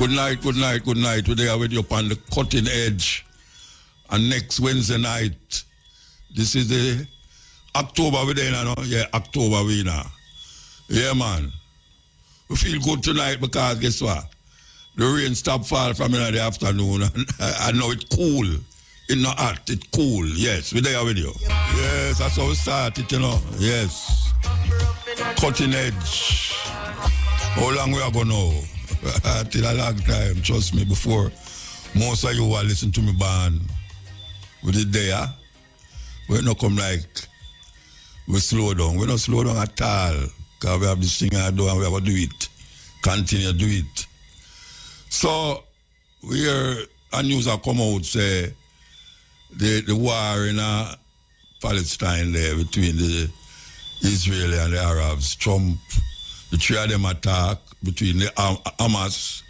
Good night, good night, good night. Today I with you upon the cutting edge. And next Wednesday night, this is the October we there, no? Yeah, October we now. Yeah, man. We feel good tonight because guess what? The rain stopped fall from in the afternoon and I know it's cool. It's not hot, it's cool. Yes, we're there with you. Yes, that's how we started, you know. Yes. Cutting edge. How long we are going now? Till a long time, trust me, before most of you will listen to me band with it there. We not come like we slow down. We don't slow down at all. Because we have this thing I do and we have to do it. Continue to do it. So we hear a news that come out say the war in Palestine there between the Israeli and the Arabs. Trump, the three of them attack between the Hamas.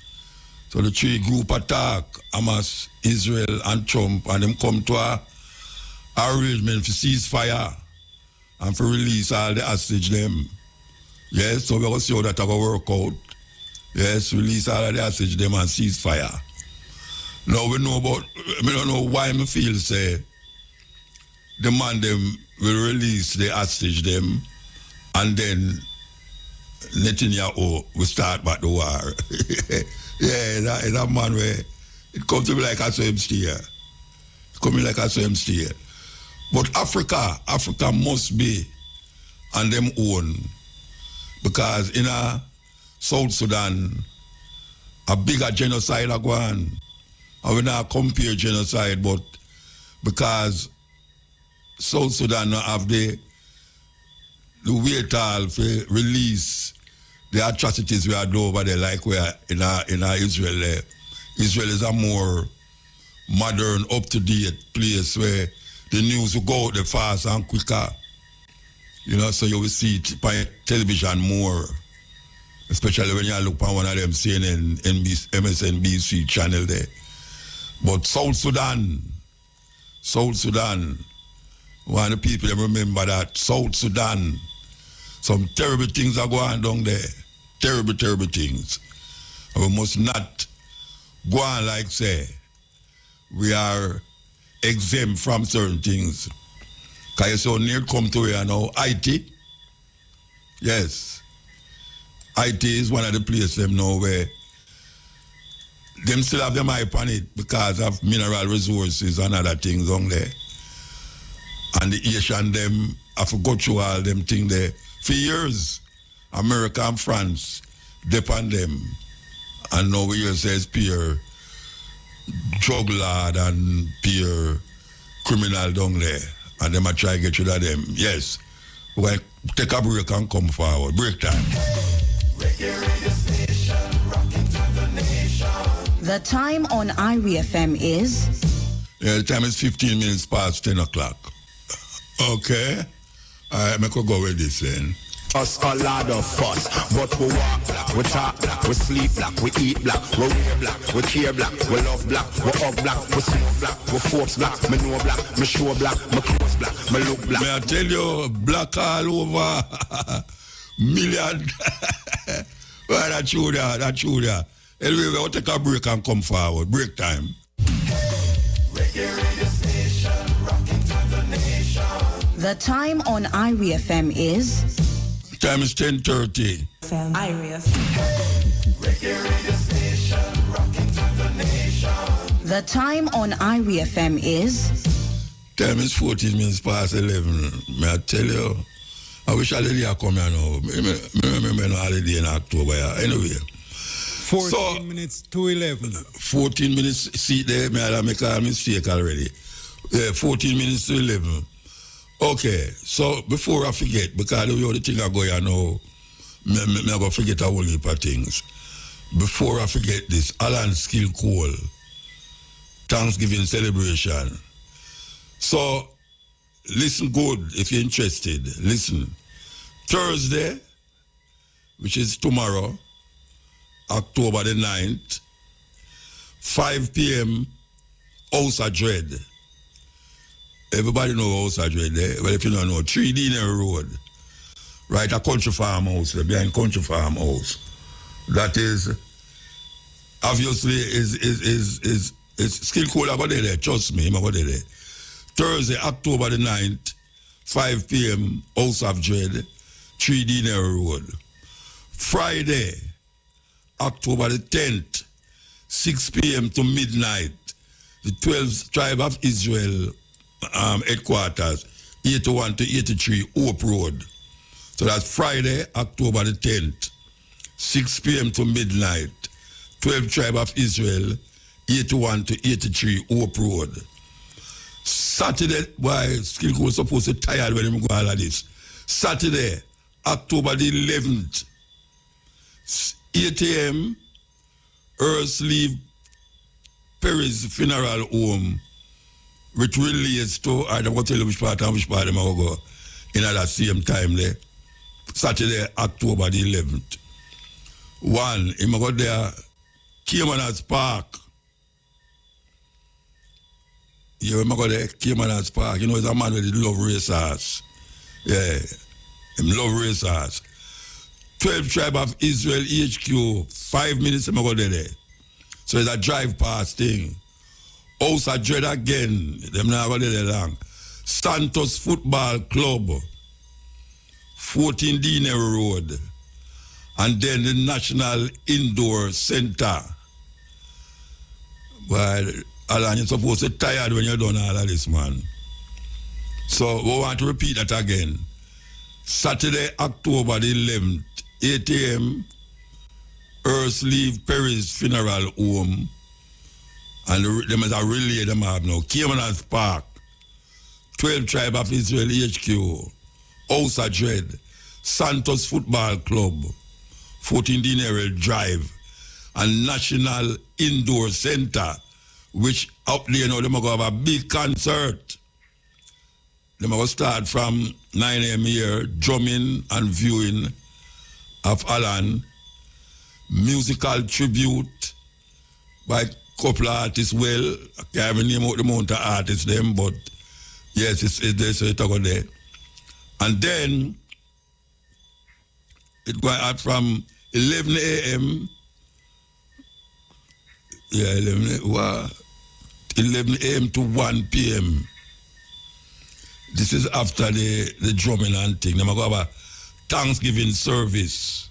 So the three group attack, Hamas, Israel and Trump, and them come to a arrangement for ceasefire and for release all the hostage them. Yes, so we're going to see how that will work out. Yes, release all of the hostage them and ceasefire. Now we know about, we don't know why me feel say the man them will release the hostage them and then Netanyahu will start back the war. Yeah, it's a man where it comes to be like I saw him steer. It comes like I saw him steer. But Africa must be on them own. Because in South Sudan, a bigger genocide are going. I will not compare genocide, but because South Sudan have the weight to release the atrocities we are doing over there, like we are in Israel. Israel is a more modern, up-to-date place where the news will go out there fast and quicker. You know, so you will see it by television more, especially when you look on one of them CNN, MSNBC channel there. But South Sudan, one of the people remember that South Sudan, some terrible things are going on down there. Terrible, terrible things. And we must not go on like say we are exempt from certain things. Because you so near come to here now, IT. Yes. IT is one of the places them now where them still have them eye on it because of mineral resources and other things on there. And the Asian them have to go through all them things there. For years, America and France depend them. And now we hear says peer drug lord and peer criminal down there. And them are trying to get rid of them. Yes. We're going to take a break and come forward. Break time. The time on IRI FM is? Yeah, the time is 15 minutes past 10 o'clock. Okay. All right, I could go with this then. Us a lot of fuss, but we walk black, we talk black, we sleep black, we eat black, we wear black, we care black, we love black, we hug black, we smoke black, we folks black, me know black, me show black, me clothes black, me look black. May I tell you, black all over million. Well, that's true there, that's true there. Anyway, we'll take a break and come forward. Break time. The time on IRI FM is? Time is 10:30. IRI The time on IRI FM is? Time is 14 minutes past 11. May I tell you? I wish holiday had come here now. I remember no holiday in October. Anyway. 14 minutes to 11. 14 minutes, see there, I make a mistake already. 14 minutes to 11. Okay, so before I forget, because the other thing I go here now, I'm going to forget a whole heap of things. Before I forget this, Alan Skill Cole, Thanksgiving celebration. So, listen good if you're interested. Listen. Thursday, which is tomorrow, October the 9th, 5 p.m., House of Dread. Everybody know House of Dread there. Well, if you don't know, 3 Dinner Road. Right, a country farmhouse, behind country farmhouse. That is obviously is skill code about there. Trust me, I'm about there. Thursday, October the 9th, 5 p.m. House of Dread, 3D Narrow Road. Friday, October the 10th, 6 p.m. to midnight, the 12th Tribe of Israel headquarters, 81 to 83 Hope Road. So that's Friday, October the 10th, 6 p.m. to midnight, 12th Tribe of Israel, 81 to 83 Hope Road. Saturday, why skill was supposed to tired when I'm going all of this. Saturday, October the 11th, 8 a.m., Earth Leave Perry's funeral home, which relates to, I don't want to tell you which part and which part I'm going to go in at that same time there. Saturday, October the 11th. One, I'm going to go there, Cayman's Park. Yeah, I'm going to go there, Cayman's Park. You know, he's a man with love racers. Yeah, him love racers. 12 Tribe of Israel HQ, 5 minutes I'm going to go there. So it's a drive past thing. House of Dread again, them not going there long. Santos Football Club, 14 Diner Road. And then the National Indoor Center. Well, Alan, you're supposed to be tired when you're done all of this, man. So we want to repeat that again. Saturday, October the 11th, 8 a.m., Earth Leave Perry's funeral home. And them is a relay them have now. Cayman's Park, 12 Tribe of Israel HQ, House of Dread, Santos Football Club, 14 Dinero Drive, and National Indoor Center, which up there now, they're going to have a big concert. They're going to start from 9 a.m. here, drumming and viewing of Alan, musical tribute by a couple of artists. Well, I can't even name out the amount of artists them, but yes, it's there, so it's over there. And then it goes out from 11 a.m. Yeah, 11 a.m. to 1 p.m. This is after the drumming and thing. They're going to have a Thanksgiving service.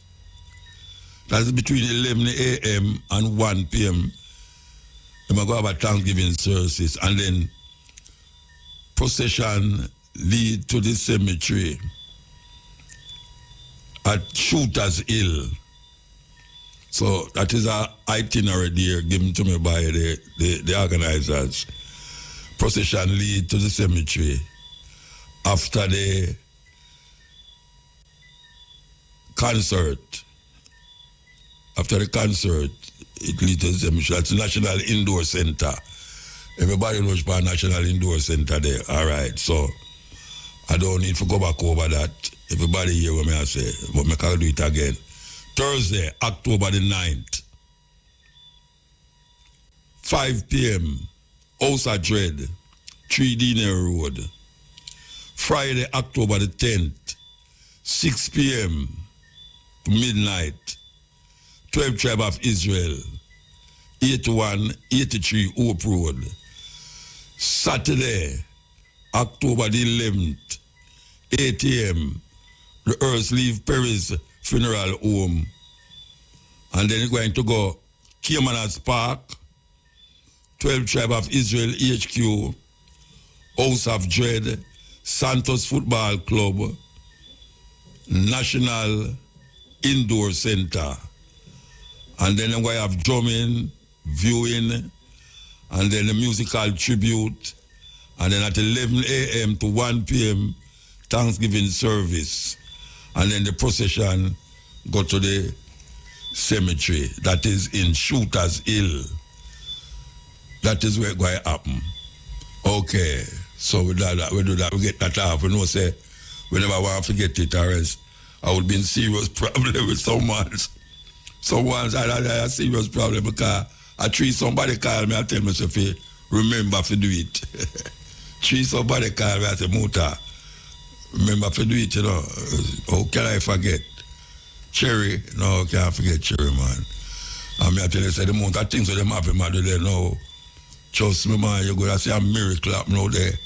That's between 11 a.m. and 1 p.m. They're going to have a Thanksgiving service. And then procession lead to the cemetery at Shooter's Hill. So that is an itinerary there given to me by the organizers. Procession lead to the cemetery. After the concert, it leads to the cemetery. That's the National Indoor Center. Everybody knows about National Indoor Center there. All right, so I don't need to go back over that. Everybody hear what I say, but I can do it again. Thursday, October the 9th, 5 p.m., House of Dread, 3D Narrow Road. Friday, October the 10th, 6 p.m. to midnight, 12 Tribe of Israel, 81, 83 Hope Road. Saturday, October the 11th, 8 a.m., the Earth Leave Perry's funeral home. And then it's going to go Cayman's Park, 12 Tribe of Israel HQ, House of Dread, Santos Football Club, National Indoor Center. And then I'm going to have drumming, viewing, and then a musical tribute. And then at 11 a.m. to 1 p.m., Thanksgiving service. And then the procession go to the cemetery that is in Shooter's Hill. That is where it's going to happen. Okay, so we do that, we get that off. We know, say, we never want to forget it, or else I would be in serious problem with someone. Someone I had a serious problem because I treat somebody call me and tell me, say, remember to do it. Treat somebody call me and say, Muta, remember to do it, you know. How can I forget? Cherry, no, I can't forget Cherry, man. I mean, I tell you, say the amount of things that them happen, man, there now. Trust me, man, you're going to see a miracle happen out there.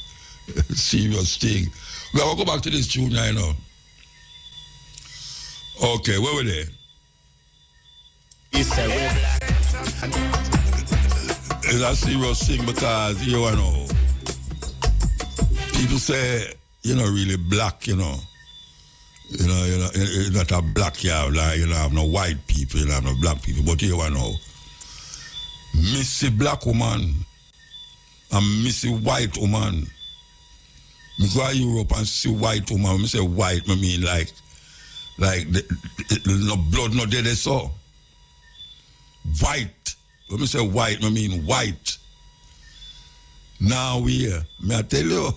Serious thing. We have to go back to this tune right now. Okay, where were they? It's a serious thing because, you know, people say, you're not really black, you know. You're not a black, you have, like, you don't have no white people, you don't have no black people. But you know, Missy black woman and Missy white woman. Me go to Europe and see white woman. When I say white, I mean like no blood no dead so. White. When I say white, I mean white. Now we here. Me I tell you,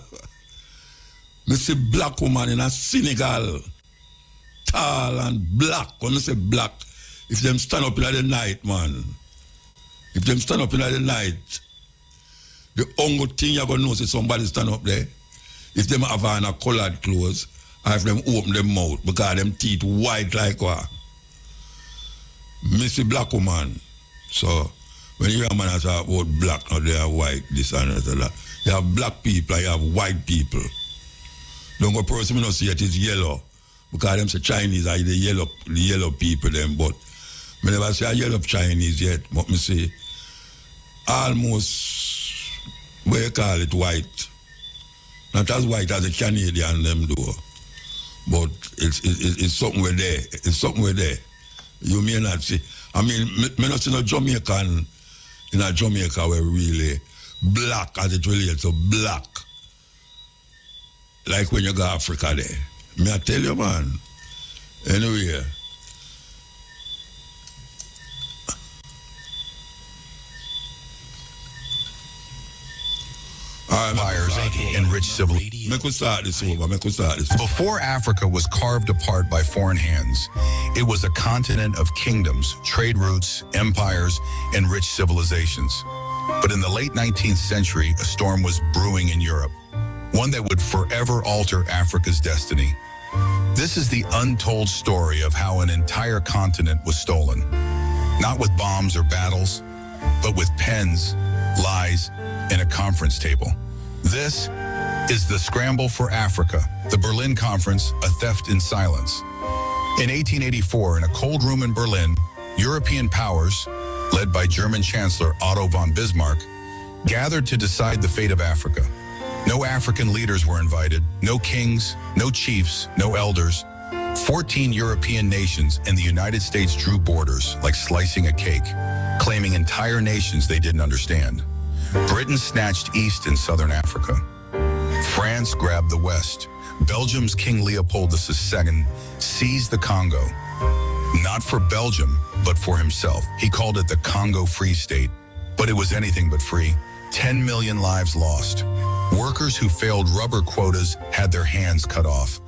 me see black woman in a Senegal, tall and black. When I say black, if them stand up in the night, man. If them stand up in the night, the only thing you're gonna know is somebody stand up there. If them have on a colored clothes, or if them open them mouth because them teeth white like what. Missy black woman. So when you hear a man talk about black, now they are white, this and that. You have black people and you have white people. Don't go person not see it is yellow. Because them say Chinese are the yellow people them, but I never say a yellow Chinese yet, but me say almost what you call it white. Not as white as the Canadian them do. But it's something with there. It's something with there. You may not see. I mean, me not see no Jamaican in a Jamaica where really black as it relates to black. Like when you go to Africa there. Me I tell you, man. Anyway. Empires and rich civilizations. Before Africa was carved apart by foreign hands, it was a continent of kingdoms, trade routes, empires, and rich civilizations. But in the late 19th century, a storm was brewing in Europe, one that would forever alter Africa's destiny. This is the untold story of how an entire continent was stolen, not with bombs or battles, but with pens, lies, and a conference table. This is the Scramble for Africa, the Berlin Conference, a theft in silence. In 1884, in a cold room in Berlin, European powers, led by German Chancellor Otto von Bismarck, gathered to decide the fate of Africa. No African leaders were invited, no kings, no chiefs, no elders. 14 European nations and the United States drew borders like slicing a cake, claiming entire nations they didn't understand. Britain snatched East and Southern Africa. France grabbed the West. Belgium's King Leopold II seized the Congo. Not for Belgium, but for himself. He called it the Congo Free State, but it was anything but free. 10 million lives lost. Workers who failed rubber quotas had their hands cut off.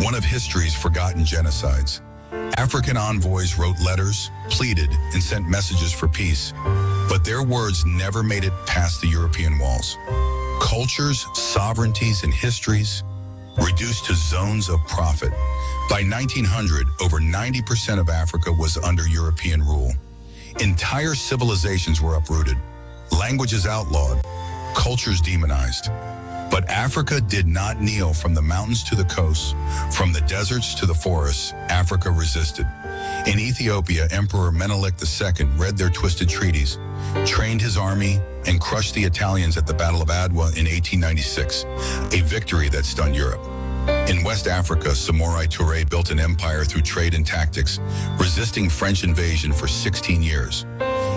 One of history's forgotten genocides. African envoys wrote letters, pleaded, and sent messages for peace, but their words never made it past the European walls. Cultures, sovereignties, and histories reduced to zones of profit. By 1900, over 90% of Africa was under European rule. Entire civilizations were uprooted, languages outlawed, cultures demonized. But Africa did not kneel. From the mountains to the coasts, from the deserts to the forests, Africa resisted. In Ethiopia, Emperor Menelik II read their twisted treaties, trained his army, and crushed the Italians at the Battle of Adwa in 1896, a victory that stunned Europe. In West Africa, Samurai Touré built an empire through trade and tactics, resisting French invasion for 16 years.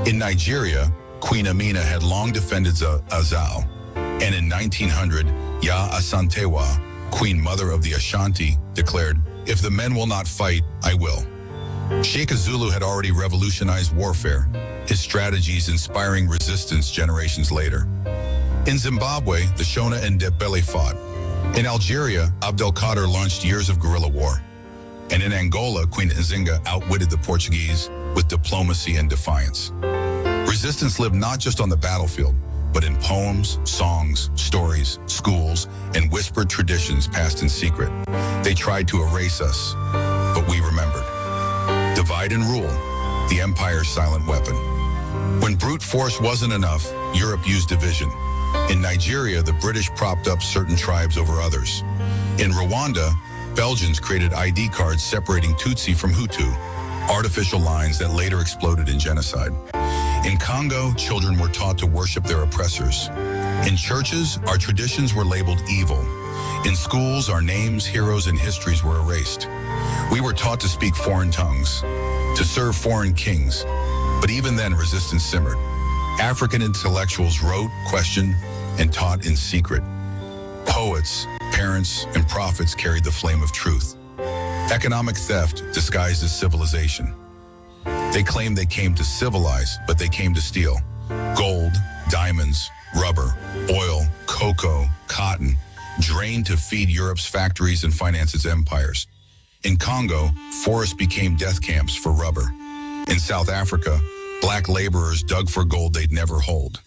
In Nigeria, Queen Amina had long defended Azao. And in 1900, Ya Asantewa, Queen Mother of the Ashanti, declared, "If the men will not fight, I will." Sheikh Zulu had already revolutionized warfare, his strategies inspiring resistance generations later. In Zimbabwe, the Shona and Ndebele fought. In Algeria, Abdelkader launched years of guerrilla war. And in Angola, Queen Nzinga outwitted the Portuguese with diplomacy and defiance. Resistance lived not just on the battlefield, but in poems, songs, stories, schools, and whispered traditions passed in secret. They tried to erase us, but we remembered. Divide and rule. the empire's silent weapon. When brute force wasn't enough, Europe used division. In Nigeria, the British propped up certain tribes over others. In Rwanda, Belgians created ID cards separating Tutsi from Hutu, artificial lines that later exploded in genocide. In Congo, children were taught to worship their oppressors. In churches, our traditions were labeled evil. In schools, our names, heroes, and histories were erased. We were taught to speak foreign tongues, to serve foreign kings, but even then resistance simmered. African intellectuals wrote, questioned, and taught in secret. Poets, parents, and prophets carried the flame of truth. Economic theft disguised as civilization. They claimed they came to civilize, but they came to steal. Gold, diamonds, rubber, oil, cocoa, cotton, drained to feed Europe's factories and finance its empires. In Congo, forests became death camps for rubber. In South Africa, black laborers dug for gold they'd never hold.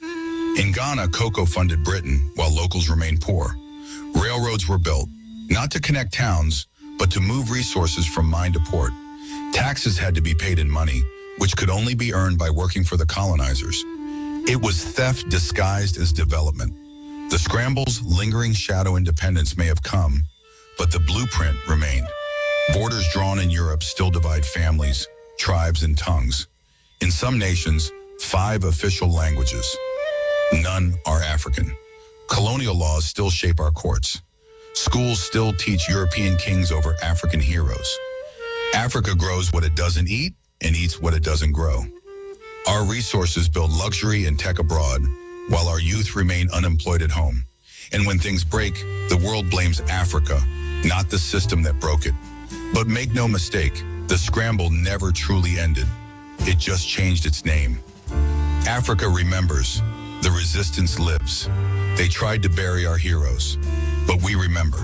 In Ghana, cocoa funded Britain, while locals remained poor. Railroads were built, not to connect towns, but to move resources from mine to port. Taxes had to be paid in money, which could only be earned by working for the colonizers. It was theft disguised as development. The scramble's lingering shadow independence may have come, but the blueprint remained. Borders drawn in Europe still divide families, tribes, and tongues. In some nations, 5 official languages. None are African. Colonial laws still shape our courts. Schools still teach European kings over African heroes. Africa grows what it doesn't eat and eats what it doesn't grow. Our resources build luxury and tech abroad, while our youth remain unemployed at home. And when things break, the world blames Africa, not the system that broke it. But make no mistake, the scramble never truly ended. It just changed its name. Africa remembers. The resistance lives. They tried to bury our heroes, but we remember.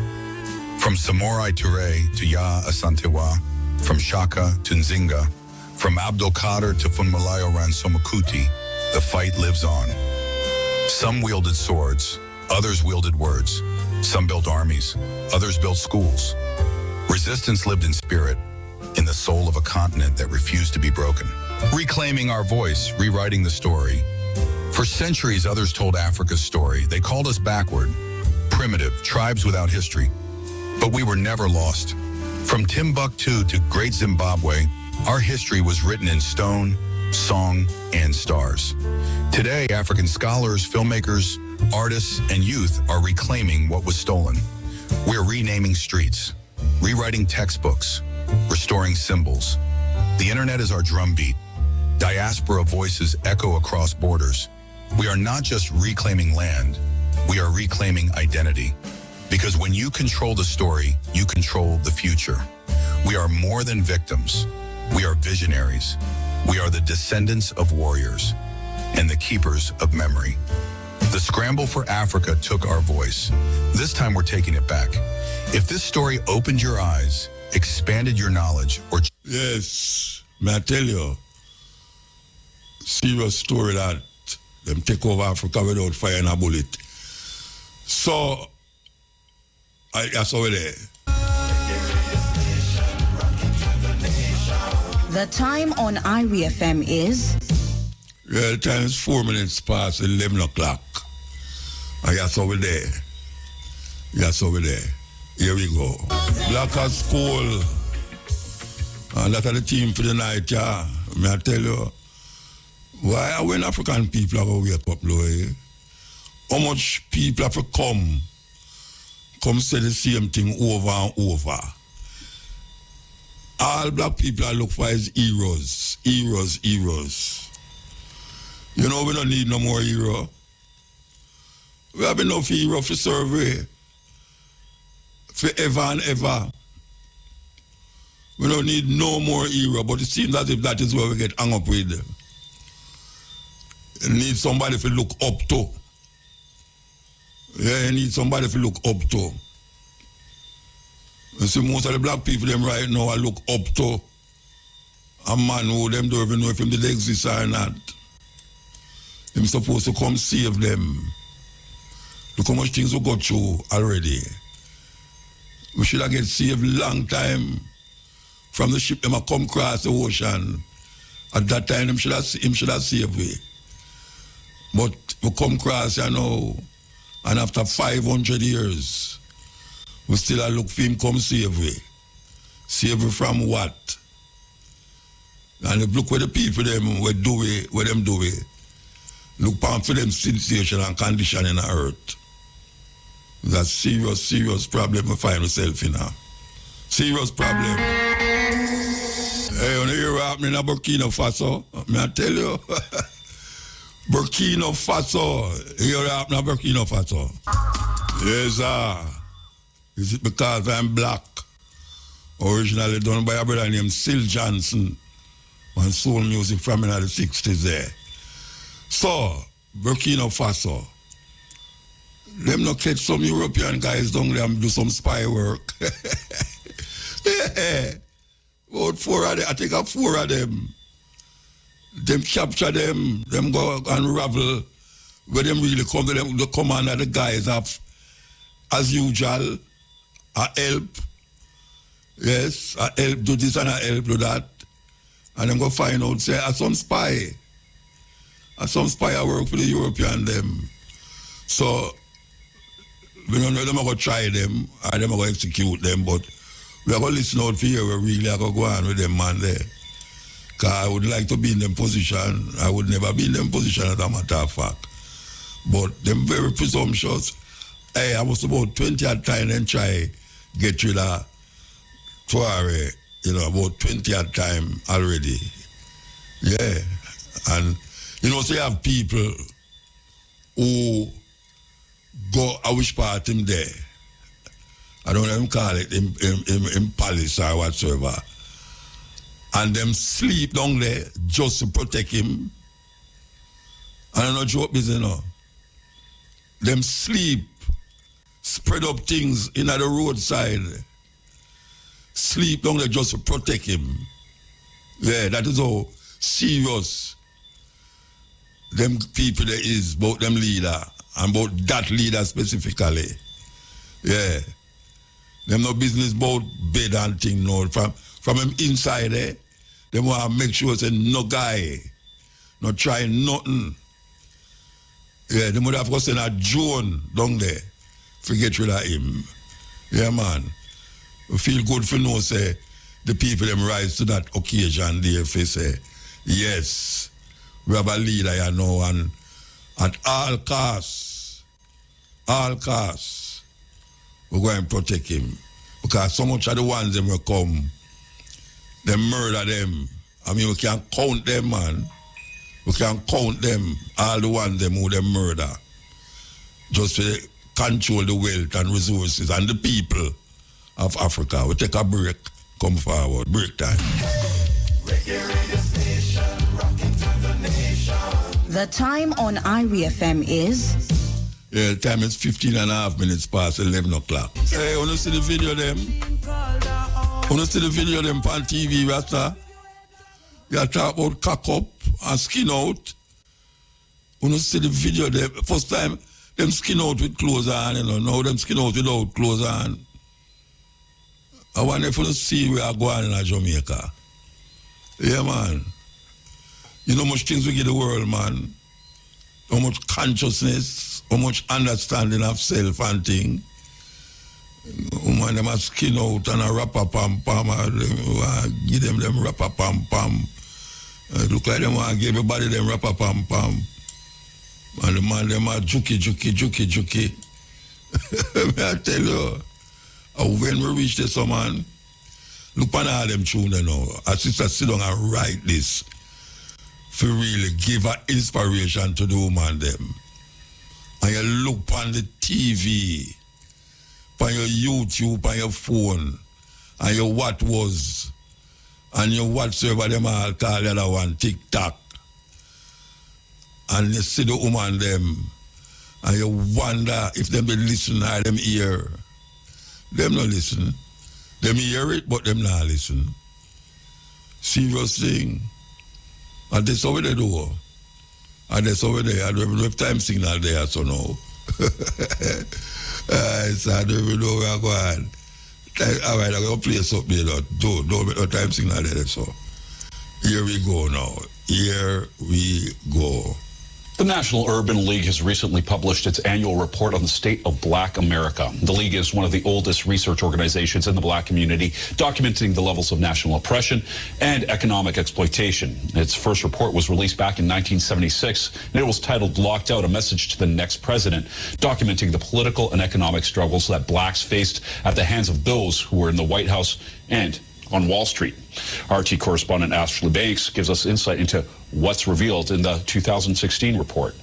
From Samorai Touré to Ya Asantewa, from Shaka to Nzinga, from Abdul Qadir to Funmalayo Ransomakuti, the fight lives on. Some wielded swords, others wielded words. Some built armies, others built schools. Resistance lived in spirit, in the soul of a continent that refused to be broken. Reclaiming our voice, rewriting the story. For centuries, others told Africa's story. They called us backward, primitive, tribes without history. But we were never lost. From Timbuktu to Great Zimbabwe, our history was written in stone, song, and stars. Today, African scholars, filmmakers, artists, and youth are reclaiming what was stolen. We're renaming streets, rewriting textbooks, restoring symbols. The internet is our drumbeat. Diaspora voices echo across borders. We are not just reclaiming land, we are reclaiming identity. Because when you control the story, you control the future. We are more than victims. We are visionaries. We are the descendants of warriors and the keepers of memory. The scramble for Africa took our voice. This time we're taking it back. If this story opened your eyes, expanded your knowledge, or... Yes, may I tell you, serious story that them take over Africa without firing a bullet. So, I saw it there. The time on Irie FM is... Yeah, the time is 4 minutes past 11 o'clock. I saw it there. Yeah, saw it there. Here we go. Black as coal. And that's the team for the night, yeah. May I tell you, why are when African people are going to wake up, Louis? How much people have to come say the same thing over and over. All black people I look for is heroes. Heroes, heroes. You know, we don't need no more hero. We have enough hero for survey. Forever and ever. We don't need no more hero, but it seems as if that is where we get hung up with. You need somebody to look up to. Yeah, you need somebody to look up to. You see, most of the black people them right now I look up to a man who them don't even know if him did exist or not. Him supposed to come save them. Look how much things we got through already. We should have get saved long time from the ship them a come across the ocean At that time, him should have saved we. But we come across, you know, and after 500 years, we still look for him come save we. Save we from what? And look where the people them where them do it. Look for them situation and condition in the earth. That's serious problem we find ourselves in now. Serious problem. Hey, when you hear what happening in Burkina Faso, may I tell you? Burkina Faso. You hear what happening in Burkina Faso? Yes, sir. Is it because I'm black? Originally done by a brother named Sil Johnson. And soul music from in the 60s there. So, Burkina Faso. Them not catch some European guys down there and do some spy work. Yeah. About 4 of them, I think 4 of them. Them capture them go and unravel where them really come to them, the command of the guys have, as usual, a help. Yes, a help do this and a help do that. And them go find out, say, some spy. Some spy I work for the European them. So, we don't know them are going to try them, or them are going to execute them, but we are going to listen out for here, we really are going to go on with them man there. Because I would like to be in them position. I would never be in them position as a matter of fact. But them very presumptuous. Hey, I was about 20 at time and try get rid of Tuareg. You know, about 20 at time already. Yeah. And, you know, so you have people who go, I wish part him there. I don't even call it in palace or whatsoever. And them sleep down there just to protect him. And I don't joke business, you know. Them sleep, spread up things in the roadside. Sleep down there just to protect him. Yeah, that is how serious them people there is about them leader and about that leader specifically. Yeah. Them no business about bed and thing, no. From him inside there, they want to make sure say no guy, not try nothing. Yeah, they would have to send a drone down there to get rid of him. Yeah, man. We feel good for know, say, the people them rise to that occasion there if they say, yes, we have a leader, you know, and at all costs, we're going to protect him. Because so much of the ones them will come, they murder them. I mean, we can count them, man. We can count them, all the ones them who they murder. Just to control the wealth and resources and the people of Africa. We take a break, come forward, break time. The time on IRI FM is... Yeah, the time is 15 and a half minutes past 11 o'clock. Hey, wanna see the video them? Wanna see the video them on TV, Rasta? You talk about cock up and skin out. Wanna see the video them? First time, them skin out with clothes on, you know. Now them skin out without clothes on. I wonder if you see where I go on in Jamaica. Yeah, man. You know how much things we give the world, man. How much consciousness, how much understanding of self and thing. Man, them a skin out and a rapper pam pam. Give them rapper pam pam. It look like them want to give everybody them rapper pam pam. And the man, them a juki. I tell you. When we reach this, man, look on all them tunes now. Our sister sit down and write this for really give her inspiration to the woman them. And you look on the TV, on your YouTube, on your phone, and your what was, and your whatsoever them all call the other one, TikTok. And you see the woman them, and you wonder if them be listen or them hear. Them not listen. Them hear it, but them not listen. Serious thing. And that's how they do. And that's how they. I don't even know if time signal there, so now. So I don't even know where I go on. All right, I'm going to play something. Don't make no time signal there, so. Here we go now. Here we go. The National Urban League has recently published its annual report on the state of Black America. The League is one of the oldest research organizations in the Black community, documenting the levels of national oppression and economic exploitation. Its first report was released back in 1976, and it was titled Locked Out, A Message to the Next President, documenting the political and economic struggles that blacks faced at the hands of those who were in the White House and on Wall Street. RT correspondent Ashley Banks gives us insight into what's revealed in the 2016 report.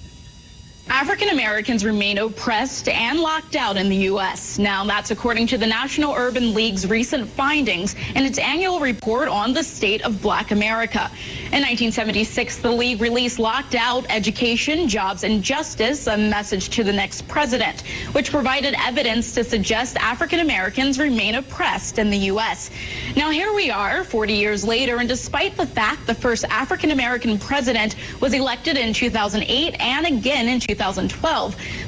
African Americans remain oppressed and locked out in the U.S. Now, that's according to the National Urban League's recent findings in its annual report on the state of Black America. In 1976, the League released Locked Out, Education, Jobs, and Justice, a message to the next president, which provided evidence to suggest African Americans remain oppressed in the U.S. Now, here we are 40 years later, and despite the fact the first African American president was elected in 2008 and again in 2012,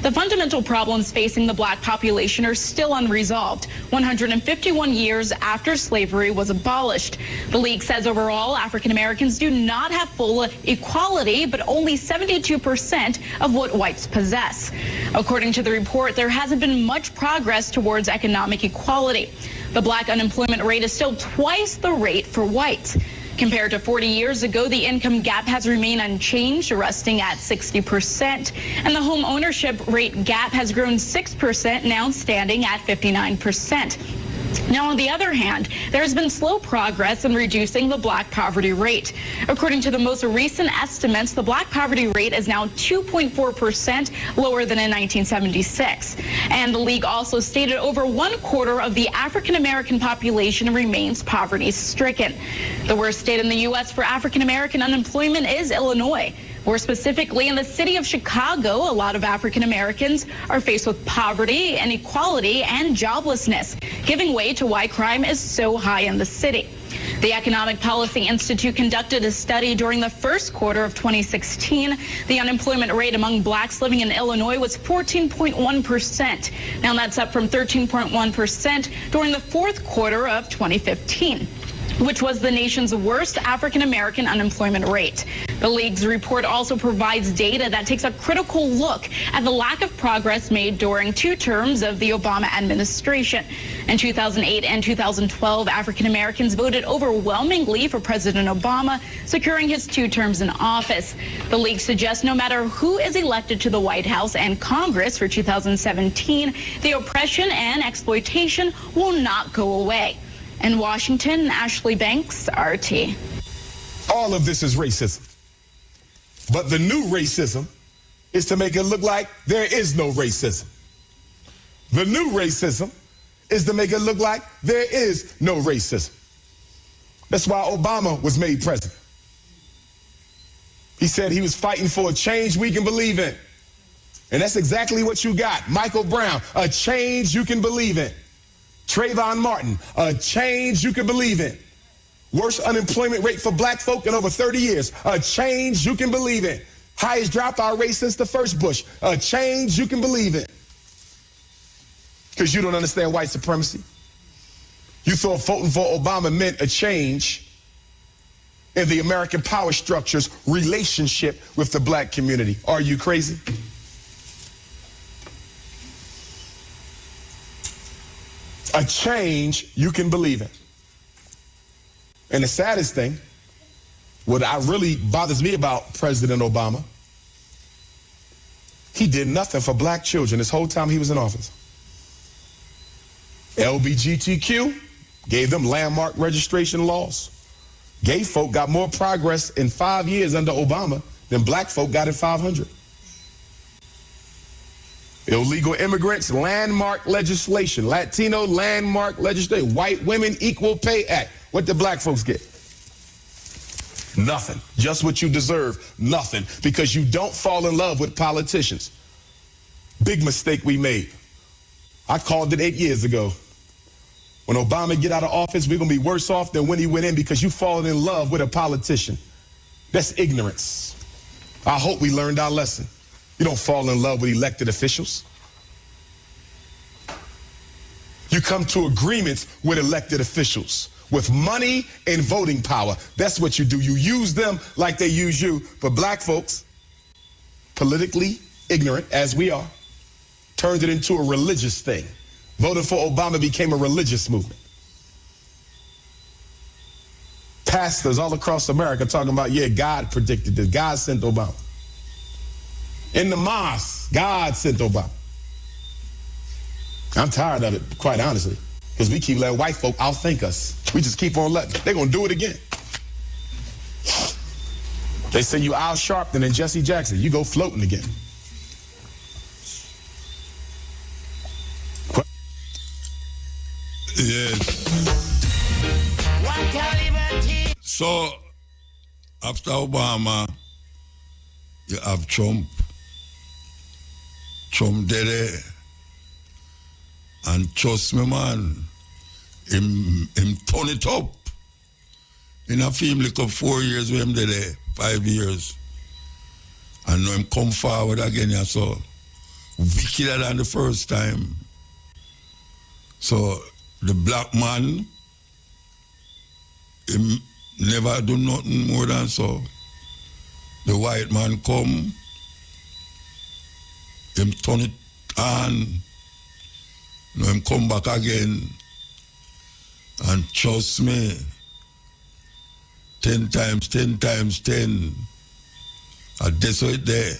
the fundamental problems facing the black population are still unresolved, 151 years after slavery was abolished. The League says overall, African Americans do not have full equality, but only 72% of what whites possess. According to the report, there hasn't been much progress towards economic equality. The black unemployment rate is still twice the rate for whites. Compared to 40 years ago, the income gap has remained unchanged, resting at 60%, and the home ownership rate gap has grown 6%, now standing at 59%. Now, on the other hand, there has been slow progress in reducing the black poverty rate. According to the most recent estimates, the black poverty rate is now 2.4% lower than in 1976. And the League also stated over 1/4 of the African American population remains poverty-stricken. The worst state in the U.S. for African American unemployment is Illinois. More specifically, in the city of Chicago, a lot of African Americans are faced with poverty, inequality, and joblessness, giving way to why crime is so high in the city. The Economic Policy Institute conducted a study during the first quarter of 2016. The unemployment rate among blacks living in Illinois was 14.1%. Now that's up from 13.1% during the fourth quarter of 2015. Which was the nation's worst African American unemployment rate. The League's report also provides data that takes a critical look at the lack of progress made during 2 terms of the Obama administration. In 2008 and 2012, African Americans voted overwhelmingly for President Obama, securing his 2 terms in office. The League suggests no matter who is elected to the White House and Congress for 2017, the oppression and exploitation will not go away. In Washington, Ashley Banks, RT. All of this is racism. But the new racism is to make it look like there is no racism. The new racism is to make it look like there is no racism. That's why Obama was made president. He said he was fighting for a change we can believe in. And that's exactly what you got. Michael Brown, a change you can believe in. Trayvon Martin, a change you can believe in. Worst unemployment rate for black folk in over 30 years, a change you can believe in. Highest dropout rate since the first Bush, a change you can believe in. Because you don't understand white supremacy. You thought voting for Obama meant a change in the American power structure's relationship with the black community. Are you crazy? A change you can believe in. And the saddest thing, what really bothers me about President Obama, he did nothing for black children this whole time he was in office. LGBTQ, gave them landmark registration laws. Gay folk got more progress in 5 years under Obama than black folk got in 500. Illegal immigrants, landmark legislation. Latino, landmark legislation. White women, equal pay act. What did black folks get? Nothing. Just what you deserve. Nothing. Because you don't fall in love with politicians. Big mistake we made. I called it 8 years ago. When Obama get out of office, we're going to be worse off than when he went in because you fallen in love with a politician. That's ignorance. I hope we learned our lesson. You don't fall in love with elected officials. You come to agreements with elected officials, with money and voting power. That's what you do. You use them like they use you. But black folks, politically ignorant as we are, turned it into a religious thing. Voting for Obama became a religious movement. Pastors all across America talking about, yeah, God predicted this. God sent Obama. In the mosque, God sent Obama. I'm tired of it, quite honestly, because we keep letting white folk outthink us. We just keep on letting. They're going to do it again. They say you Al Sharpton and Jesse Jackson. You go floating again. Yes. So, after Obama, you have Trump. Trump did it. And trust me, man, him turn it up. In a film like 4 years with him did it, 5 years. And now him come forward again, yeah, so wickeder than the first time. So the black man, him never do nothing more than so. The white man come, him turn it on. Now him come back again, and trust me, 10 times 10 times 10. And that's right there.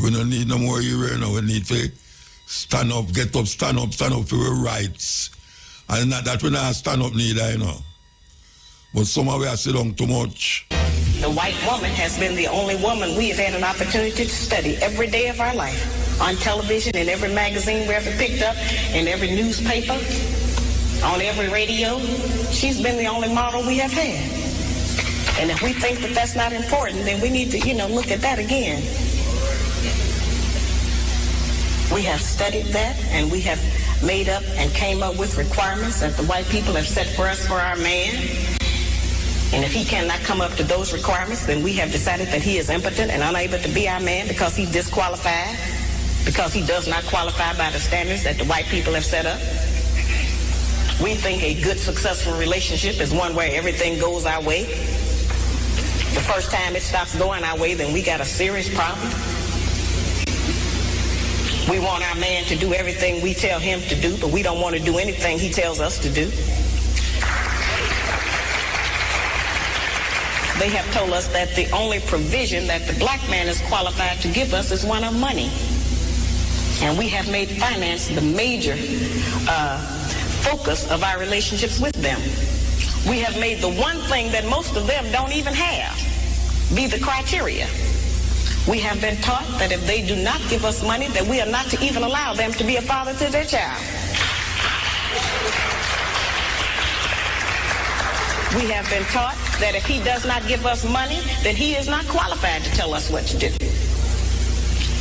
We don't need no more hero now. We need to stand up, get up, stand up for our rights. And not that we not stand up neither, you know. But somehow we are sit down too much. The white woman has been the only woman we have had an opportunity to study every day of our life. On television, in every magazine we ever picked up, in every newspaper, on every radio. She's been the only model we have had. And if we think that that's not important, then we need to, look at that again. We have studied that, and we have made up and came up with requirements that the white people have set for us for our man. And if he cannot come up to those requirements, then we have decided that he is impotent and unable to be our man because he's disqualified, because he does not qualify by the standards that the white people have set up. We think a good, successful relationship is one where everything goes our way. The first time it stops going our way, then we got a serious problem. We want our man to do everything we tell him to do, but we don't want to do anything he tells us to do. They have told us that the only provision that the black man is qualified to give us is one of money. And we have made finance the major focus of our relationships with them. We have made the one thing that most of them don't even have be the criteria. We have been taught that if they do not give us money, that we are not to even allow them to be a father to their child. We have been taught that if he does not give us money, then he is not qualified to tell us what to do.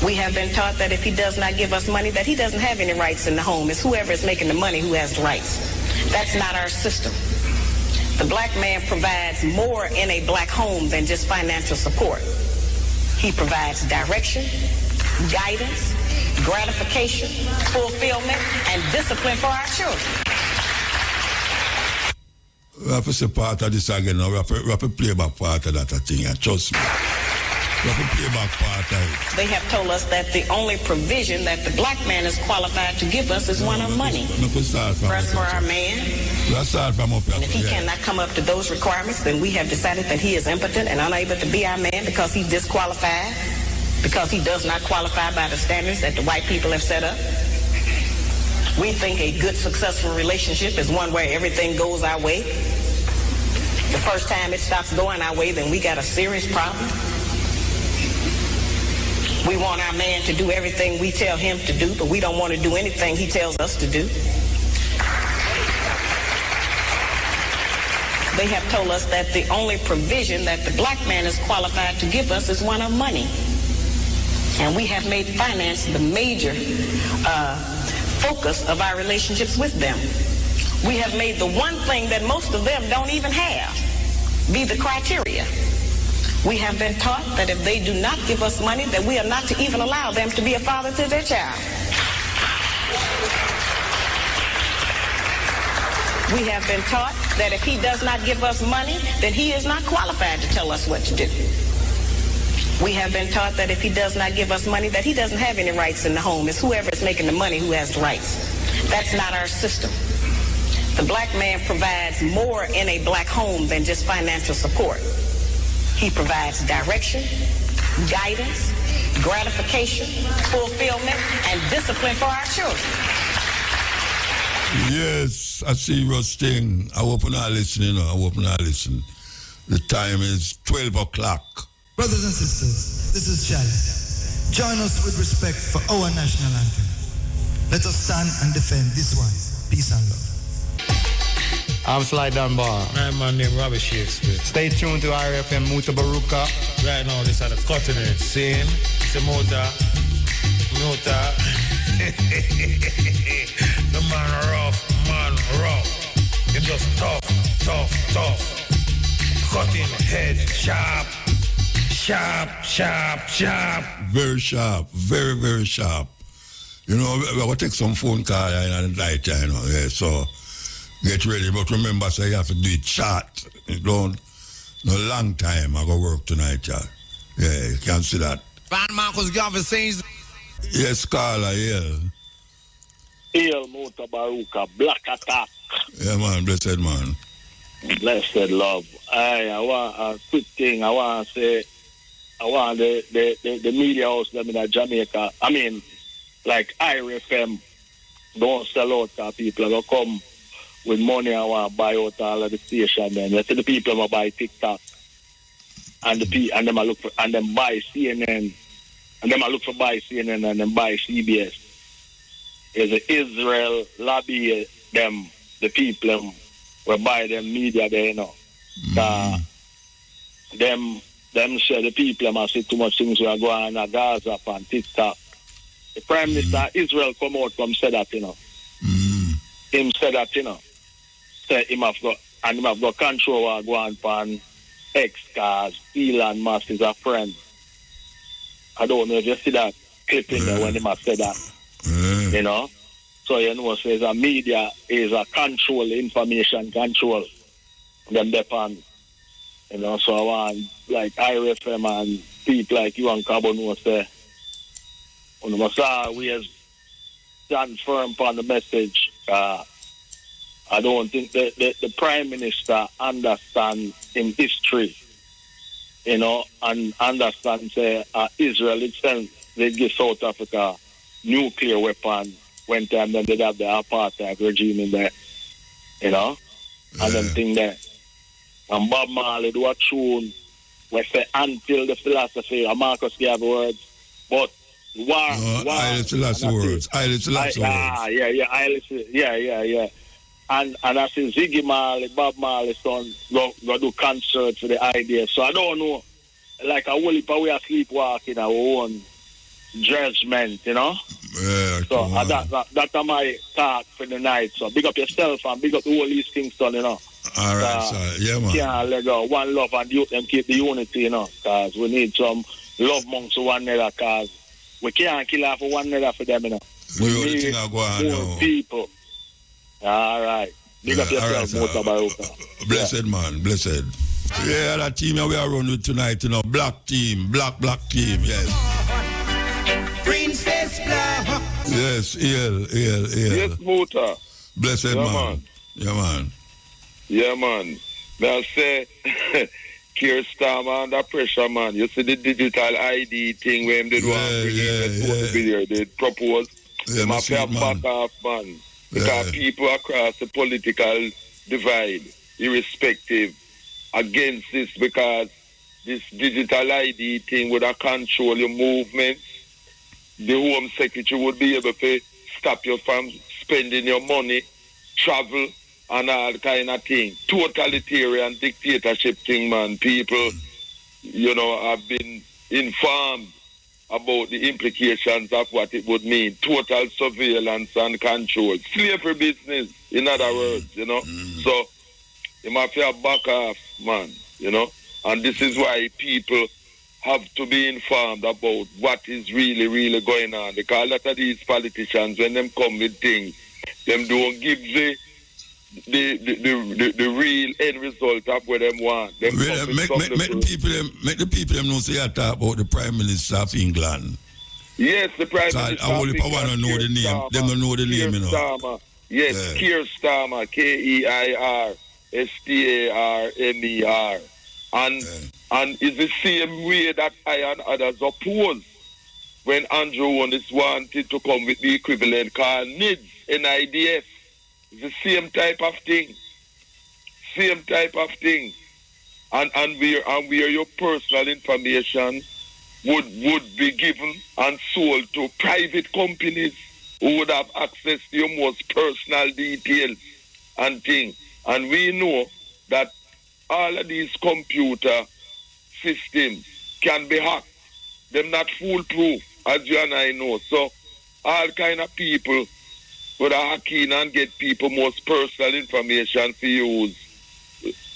We have been taught that if he does not give us money, that he doesn't have any rights in the home. It's whoever is making the money who has the rights. That's not our system. The black man provides more in a black home than just financial support. He provides direction, guidance, gratification, fulfillment, and discipline for our children. We have to say part of this again now. We have to play back part of that thing, trust me. We have to play back part of it. They have told us that the only provision that the black man is qualified to give us is one of money. For us, for our man. And if he cannot come up to those requirements, then we have decided that he is impotent and unable to be our man because he's disqualified, because he does not qualify by the standards that the white people have set up. We think a good, successful relationship is one where everything goes our way. The first time it stops going our way, then we got a serious problem. We want our man to do everything we tell him to do, but we don't want to do anything he tells us to do. They have told us that the only provision that the black man is qualified to give us is one of money. And we have made finance the major focus of our relationships with them. We have made the one thing that most of them don't even have be the criteria. We have been taught that if they do not give us money, that we are not to even allow them to be a father to their child. We have been taught that if he does not give us money, then he is not qualified to tell us what to do. We have been taught that if he does not give us money, that he doesn't have any rights in the home. It's whoever is making the money who has the rights. That's not our system. The black man provides more in a black home than just financial support. He provides direction, guidance, gratification, fulfillment, and discipline for our children. Yes, a serious thing. I hope not listening. I hope not listen. The time is 12 o'clock. Brothers and sisters, this is Chalice. Join us with respect for our national anthem. Let us stand and defend this one. Peace and love. I'm Sly Dunbar. I'm my name Robbie Shakespeare. Stay tuned to RFM Mutabaruka. Right now, this is the cutting edge scene. It's a motor. The man rough. You're just tough. Cutting edge, sharp. Very sharp. Very, very sharp. You know, we're going to take some phone call in the night time. Yeah, so get ready. But remember, so you have to do it short. You don't, no long time. I go work tonight, yeah. Yeah, you can see that. Van Marcus Gavin says. Yes, Carla, yeah. Hail Mutabaruka, Black Attack. Yeah, man, blessed man. Blessed love. I want a quick thing. I want to say, I want the media house them in Jamaica. I mean, like IRFM, don't sell out to people. They come with money. I want to buy out all of the station. Then let's say the people will buy TikTok, and them look for and then buy CNN, and them look for buy CNN and then buy CBS. Is the Israel lobby them the people will buy them media there, you know. Them share the people must see too much things we are going on Gaza and TikTok. The Prime Minister of Israel come out from said that, you know. Him said that, you know. Say him have got control what going on X cars. Elon Musk is a friend. I don't know if you see that clip in there when him have said that. You know? So you know, says a media is a control, information control. Them depend. You know, so I want like IRFM and people like you and Carbon who say, we must always stand firm upon the message. I don't think the Prime Minister understands in history, you know, and understands Israel itself, they give South Africa nuclear weapon when time then they have the apartheid regime in there, you know, and them thing there. And Bob Marley do a tune where say until the philosophy, and Marcus gave words, but war. I listen words. Yeah. And I say Ziggy Marley, Bob Marley's son, go do concerts for the idea. So I don't know, like a whole heap of we are sleepwalking our own judgment, you know? Yeah, so that's my talk for the night. So big up yourself and big up the whole East Kingston, you know? All right, sir. Yeah, man. Can't let go. One love and youth them keep the unity, you know, because we need some love amongst one another, because we can't kill off one another for them, you know. We need more people. All right. Big up yourself, Mutabaruka. Blessed man, blessed. Yeah, that team we are running with tonight, you know, black team, black team, yes. Princess Black. Yes, Yes, Muta. Blessed man. Yeah, man. Yeah, man. Now say, Keir Starmer under pressure, man. You see the digital ID thing where they do they propose. They must have back off, man. Because people across the political divide, irrespective, against this, because this digital ID thing would have control your movements. The Home Secretary would be able to stop you from spending your money, travel, and all kind of thing. Totalitarian dictatorship thing, man. People, you know, have been informed about the implications of what it would mean. Total surveillance and control. Slavery business, in other words, you know. So, you must have back off, man, you know. And this is why people have to be informed about what is really going on. Because a lot of these politicians, when them come with things, them don't give the the real end result of what them want. Them make the people them know say you talk about the Prime Minister of England. Yes, the Prime Minister I only want to know the name. Them don't know the name, you know. Starmer. Yes, Keir Starmer, KEIRSTARMER. And it's the same way that I and others oppose when Andrew Holness wanted to come with the equivalent called NIDS, NIDS. It's the same type of thing. Same type of thing. And where your personal information would be given and sold to private companies who would have access to your most personal details and things. And we know that all of these computer systems can be hacked. They're not foolproof, as you and I know. So all kind of people would hack in and get people most personal information to use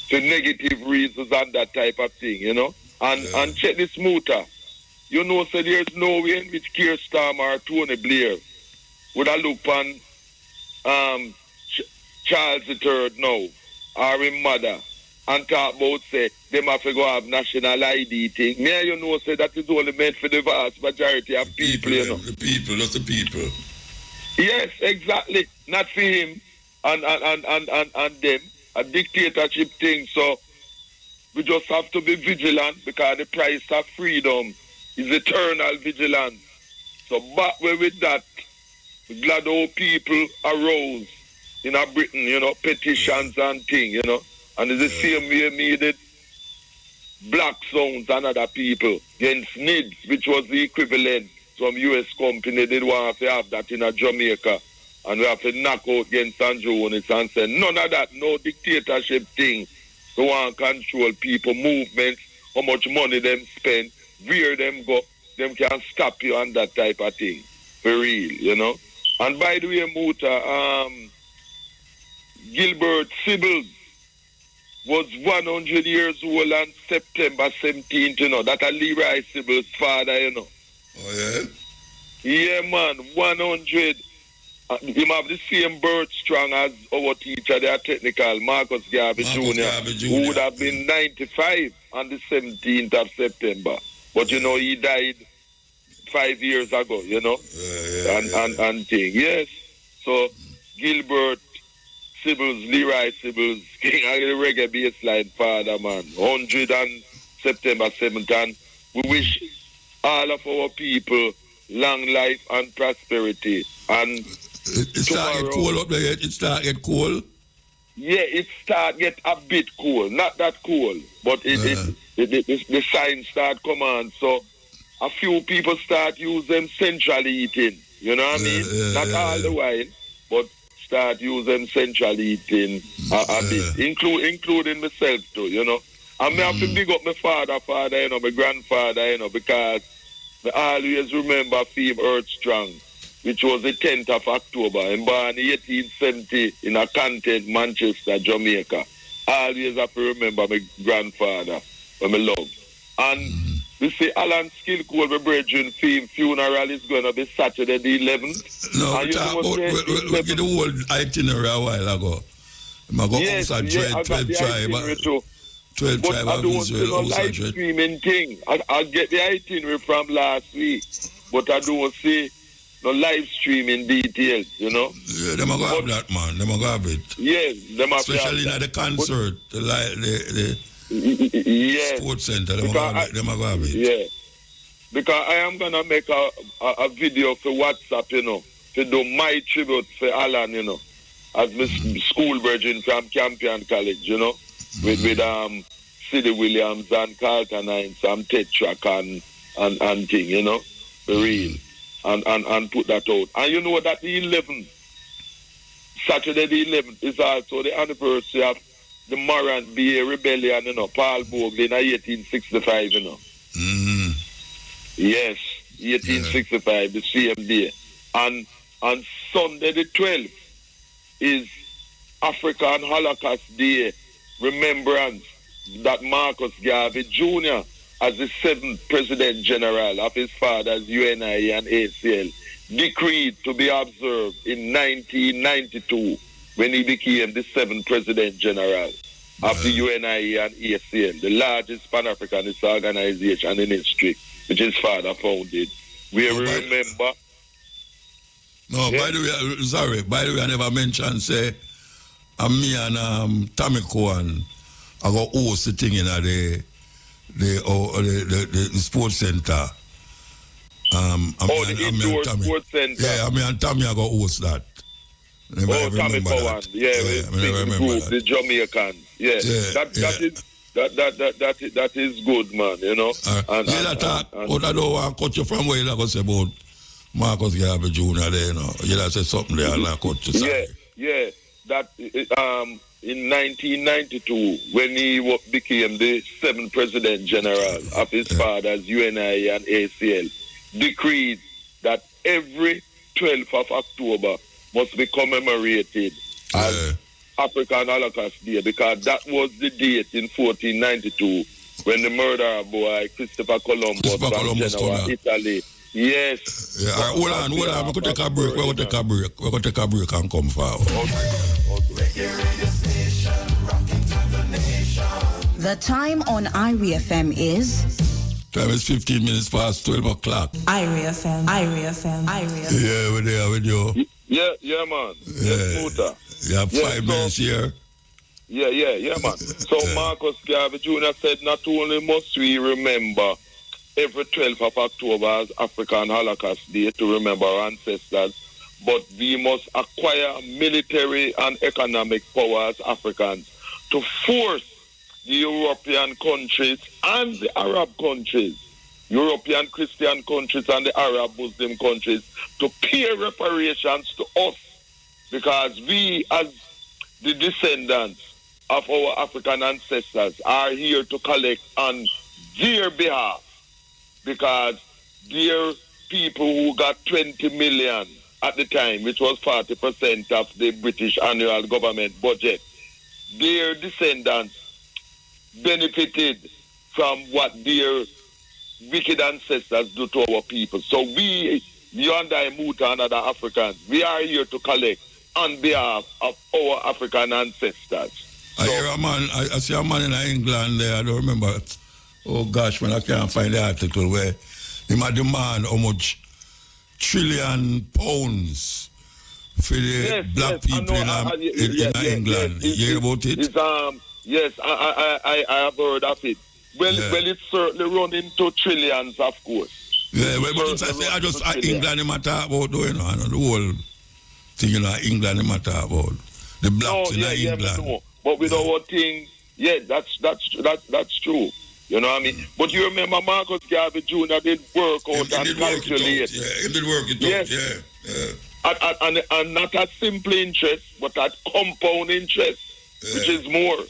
for negative reasons and that type of thing, you know. And check this Muta. You know, so there's no way in which Keir Starmer or Tony Blair would have looked on Charles III now, or his mother, and talk about, say, them have to go have national ID thing. Me, you know, say that is only meant for the vast majority of people, you know. The people, not the people. Yes, exactly. Not for him and them. A dictatorship thing, so we just have to be vigilant because the price of freedom is eternal vigilance. So back with that, glad all people arose in a Britain, you know, petitions and things, you know. And it's the same way made it Black Zones and other people against NIDS, which was the equivalent. Some US company did want to have that in a Jamaica. And we have to knock out against Andrew Holness and say, none of that, no dictatorship thing. We want to control people, movements, how much money them spend, where them go, them can stop you and that type of thing. For real, you know. And by the way, Muta, Gilbert Sibbles was 100 years old on September 17th, you know. That's Leroy Sibbles' father, you know. Oh, yeah? Yeah, man, 100. Him have the same birth strong as our teacher, their technical, Marcus Garvey Jr., who would have been 95 on the 17th of September. But, you know, he died 5 years ago, you know, and thing. Yes. So, Gilbert Sibbles, Leroy Sibbles, king of the reggae baseline father, man. 100 on September 7th. And we wish all of our people long life and prosperity. And it start get cold up there yet? It start get cold? Yeah, it start get a bit cold. Not that cold, but the signs start come on. So a few people start using central heating. You know what I mean? Not all the while, but start using central heating a bit, including myself too, you know. And me have to big up my father, you know, my grandfather, you know, because I always remember Fame Earth Strong, which was the 10th of October, and born in 1870 in a content, Manchester, Jamaica. I always have to remember my grandfather, whom I love. And we see Alan Skillcool, my brethren, Fame funeral is going to be Saturday the 11th. No, we get the whole itinerary a while ago. I go outside 12 tribe. 12 tribe I don't see no live streaming thing. I get the itinerary from last week, but I don't see no live streaming details, you know. Yeah, them are going to have that, man. Them are going to have it. Yes, them are especially in the concert, the sports center, them are going to have it. Yeah. Because I am going to make a video for WhatsApp, you know, to do my tribute for Alan, you know, as my school virgin from Campion College, you know, with Sidney Williams and Carlton and some Tetrack and thing, you know, for real. And put that out. And you know that the 11th, Saturday the 11th, is also the anniversary of the Morant Bay Rebellion, you know, Paul Bogle in 1865, you know. Mm-hmm. Yes, 1865, the same day. And on Sunday the 12th is African Holocaust Day remembrance that Marcus Garvey Jr., as the 7th President General of his father's UNI and ACL, decreed to be observed in 1992 when he became the 7th President General of the UNIE and ACL, the largest Pan-Africanist organization in history, which his father founded. Where we remember... by the way, I never mentioned, say, me and Tommy Cohen, I got host the thing in the sports center. the indoor sports center. Yeah, I and Tommy I got host that. Tommy Cowan. The Jamaican. Yeah. That is good, man, you know. But I don't want to cut you from where you say about Marcus Garvey Jr. there, you know. You say something there and I cut you. Yeah. That in 1992, when he became the 7th President General of his father's UNI and ACL, decreed that every 12th of October must be commemorated as African Holocaust Day, because that was the date in 1492 when the murderer boy Christopher Columbus from Genoa, Italy. Yes. Yeah, hold on. We're going to take a break. We're going to take a break and come forward. The time on IRI FM is... Time is 15 minutes past 12 o'clock. IRI FM. Yeah, we're there with you. Yeah, man. Yes, Muta. You have 5 minutes here. Yeah, man. So Marcus Garvey Jr. said not only must we remember every 12th of October as African Holocaust Day to remember our ancestors, but we must acquire military and economic power as Africans to force the European countries and the Arab countries, European Christian countries and the Arab Muslim countries, to pay reparations to us, because we as the descendants of our African ancestors are here to collect on their behalf, because their people who got 20 million at the time, which was 40% of the British annual government budget, their descendants benefited from what their wicked ancestors do to our people. So we, you and I, Muta and other Africans, we are here to collect on behalf of our African ancestors. I hear a man, I see a man in England there, I don't remember, oh gosh, man, I can't find the article where he might demand how much trillion pounds for the black people in England. You hear about it? Yes, I have heard of it. Well, it's certainly running to trillions, of course. Yeah, but I just England matter about, you know, the whole thing, you know, England matter about the blacks in England. Yeah, but with our thing, that's true. You know what I mean? But you remember Marcus Garvey Jr. did work out and calculate. He did work it out, And not at simple interest, but at compound interest, which is more.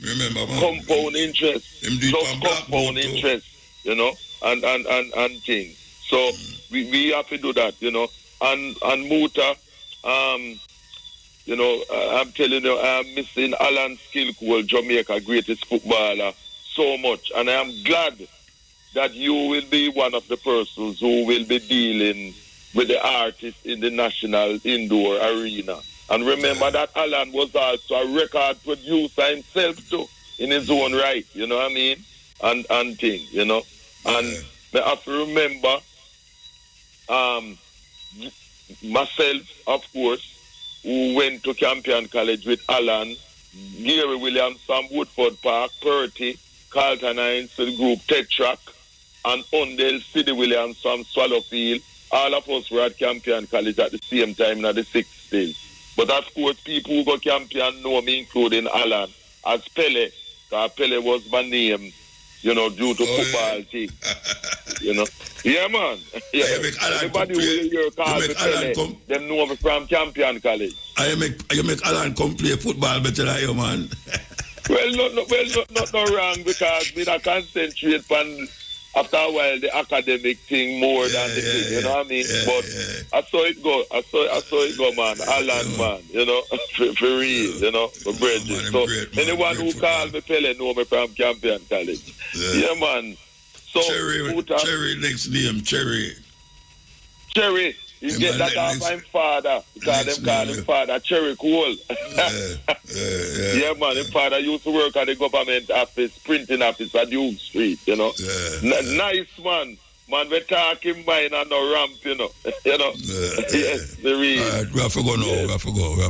Remember, man. Compound interest. Just compound interest, you know, and things. So we have to do that, you know. And Muta, you know, I'm telling you, I'm missing Alan Skillcool, Jamaica greatest footballer, so much. And I am glad that you will be one of the persons who will be dealing with the artists in the national indoor arena. And remember that Alan was also a record producer himself too, in his own right, you know what I mean? And thing, you know. And I have to remember myself, of course, who went to Campion College with Alan, Gary Williams from Woodford Park, Purty, Carlton Hines to the group Tetrack, and Undale Sidney Williams from Swallowfield. All of us were at Campion College at the same time in the 60s. But of course, people who go Campion know me, including Alan, as Pele, because Pele was my name, you know, due to football thing. You know? Yeah, man. Yeah. Everybody who hear call me Pele, them know me from Campion College. You make Alan come play football better than you, man. Well, not wrong, because we don't concentrate on, after a while, the academic thing more than the thing, you know what I mean? But I saw it go. I saw it go, man. Alan, man, you know, for real, you know, for Bridget. So anyone who called me Pele know me from Campion College. Yeah, man. So Cherry next name, Cherry. Cherry, He get that off my father. Because them call him father Cherry Cole. Yeah, man. His father used to work at the government office, printing office at Duke Street, you know. Nice man. Man, we're talking mine and no ramp, you know. Yes, the real. All right, we have to go now. We have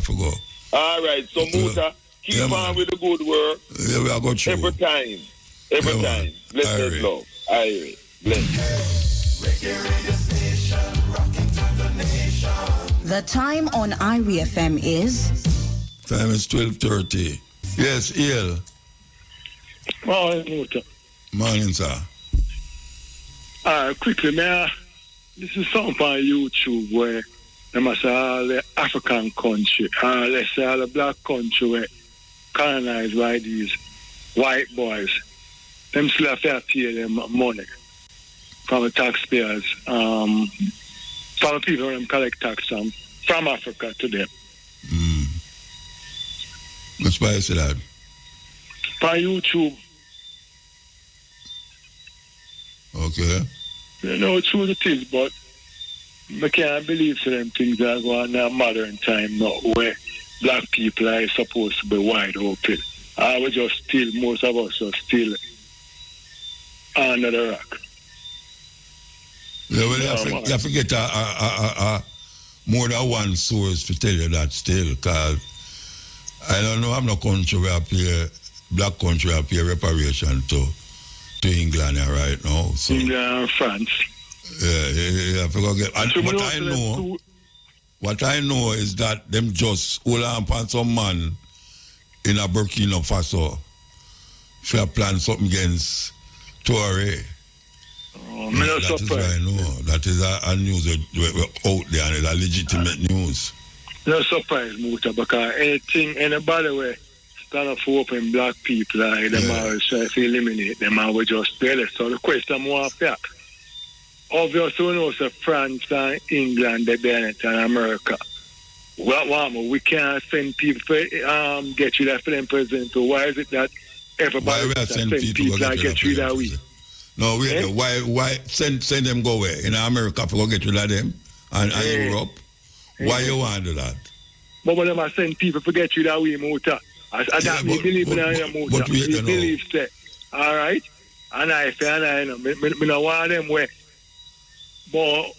to go. All right, so Muta, keep on with the good work. Yeah, we are going through. Every time. Blessed love. All right, bless. The time on Irie FM is... Time is 12:30. Yes, El. Morning, Muta. Morning, sir. Quickly, man. This is something on YouTube where they must say all the African country, let's say all the black country were colonized by these white boys. Them still have to pay them money from the taxpayers, from the people who collect tax from Africa to them. What's why I say that? On YouTube. Okay. You know, it's true it is, but I can't believe them things that are going on in modern time now, where black people are supposed to be wide open. I was just still, most of us are still under the rock. Yeah, well, you have to get more than one source to tell you that still, because I don't know, I'm not country where I pay, black country I pay reparation to England right now. So. England and France. Yeah, I forgot. What I know is that them just hold on upon some man in a Burkina Faso for plan something against Toure. That is what I know. That is a news out there and it's a legitimate news. No surprise, Muta, because anybody way stand up for open black people, them always try to eliminate them and we just tell it. So the question more back. Obviously, we know France and England, they Bennett and America. We can't send people to get rid of them president. So why is it that everybody send people to get rid of we? No, why send them go away? In America, for get rid of them and Europe? Why you want to do that? But when I send people to get rid of we, Muta. I believe in our Muta. We believe that. All right? And I know. I don't want them way. But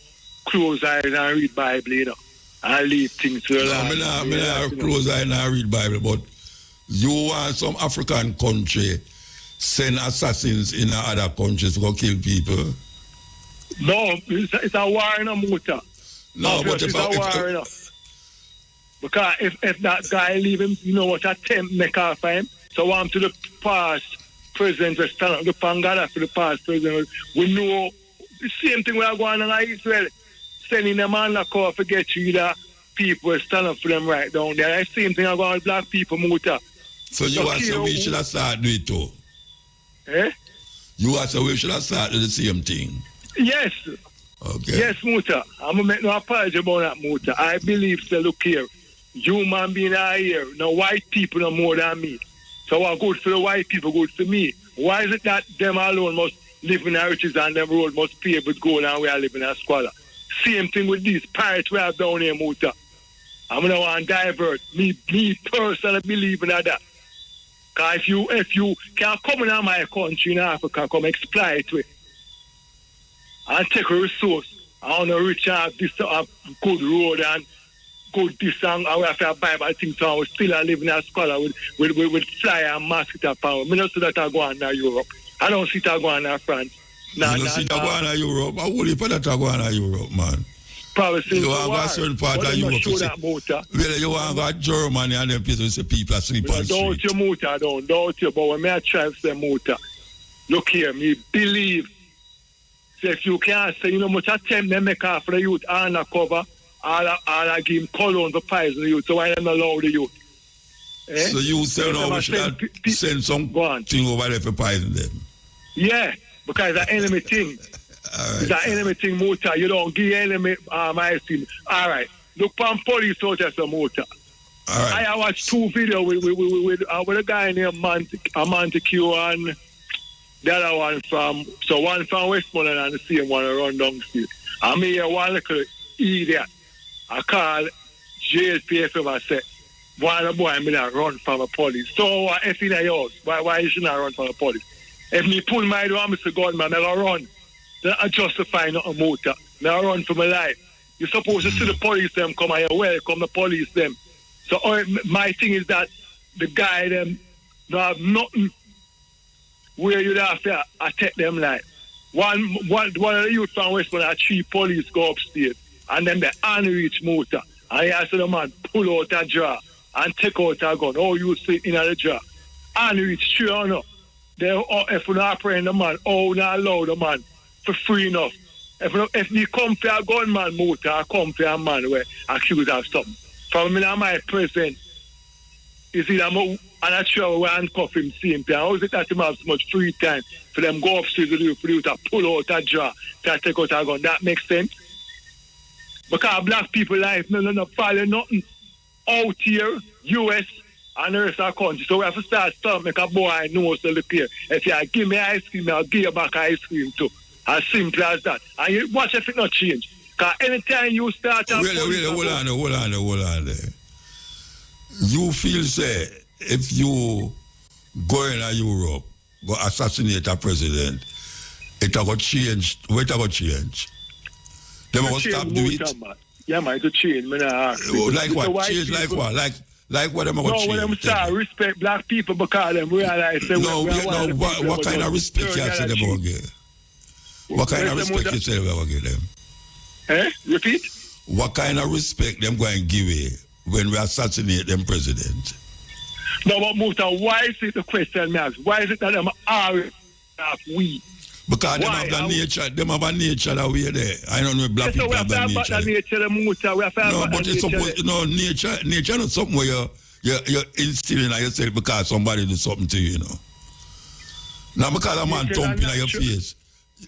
close eyes and read Bible, you know. And leave things to the Lord. I not close eyes and read Bible, but you want some African country send assassins in other countries to go kill people? No, it's a war in a Muta. No, but it's a war in a... Because if that guy leave him, you know what attempt make off for him. So I'm to the past president, we stand up the Pangada for the past president. We know the same thing we are going on in Israel. Sending them on the call to get you the people stand up for them right down there. The same thing I going with black people, Muta. So you are saying we should have started doing it too? Eh? You are saying we should have started the same thing? Yes. Okay. Yes, Muta. I'm going to make no apology about that, Muta. I believe, so look here, human being are here. No white people no more than me. So what good for the white people, good for me. Why is it that them alone must live in our riches and them road must pay with gold and we are living in a squalor? Same thing with these pirates we have down here, Muta. I'm going to want to divert. Me personally believe in that. Because if you can come in my country in Africa, come exploit it and take a resource, I want to reach out this good road and good this and I have to buy my things so I still live in a scholar with fly and mosquito power. I don't see that I go on in Europe. I don't see that I go on in France. You don't see that go on in Europe? I wouldn't put that go on in Europe, man. Probably you want to go a certain part of Europe. You want to go to Germany and then people are sleep on the street. Don't you, Muta, don't you. But when I try to say, Muta, look here, me believe. So if you can't say, much attempt they make off the youth undercover, I'll give him cologne to poison the youth, so why don't allow the youth? Eh? So you say we should send something over there for poison them? Yeah, because it's an enemy thing. It's an enemy thing, Muta. You don't give enemy my team. All right. Look for police out there, some Muta. All right. I watched 2 videos with a guy named Montague and the other one one from Westmoreland and the same one around down street. I mean, one little idiot. I call JLPFM and say, why the boy me not run from the police? So if in a house, why you should not run from the police? If me pull my door, Mr. Gunman, I run. Then I justify not a motor. I run for my life. You're supposed to see the police them come and you welcome the police them. So my thing is that the guy them don't have nothing where you have to attack them like. One of the youth from Westbourne had 3 police go upstairs and then the unreached motor. And I said the man pull out a jar and take out a gun. Oh, you sit in the jar. Unreached, sure or not. If we not praying the man, not allow the man for free enough. If we come for a gunman motor, I come for a man where accused of something. From me and my present, is it I'm not sure we handcuff him same time. How is it that him have so much free time for them go upstairs for you to pull out a jar to take out a gun? That makes sense? Because black people life no follow nothing out here, US and the rest of the country. So we have to start something make a boy know to look here. If you give me ice cream, I'll give you back ice cream too. As simple as that. And you watch if it not change. Because anytime you start hold on there. You feel say if you go in Europe, go assassinate a president, it will change. What will change? They will stop doing it. Yeah, man, it will change. Like what? Change like what? Like what am I going to change? No, when them start respect black people because them realize what kind of respect you say them about get? What kind of respect you say them about get them? Repeat? What kind of respect them going to give you when we assassinate them president? No, but Muta, why is it the question, Max? Why is it that them are we? Because them have the nature, a nature that we are there. I don't know if black people have that nature. No, but it's supposed, nature not something where you're instilling on yourself because somebody do something to you, you know. Now because a man thumping on your face,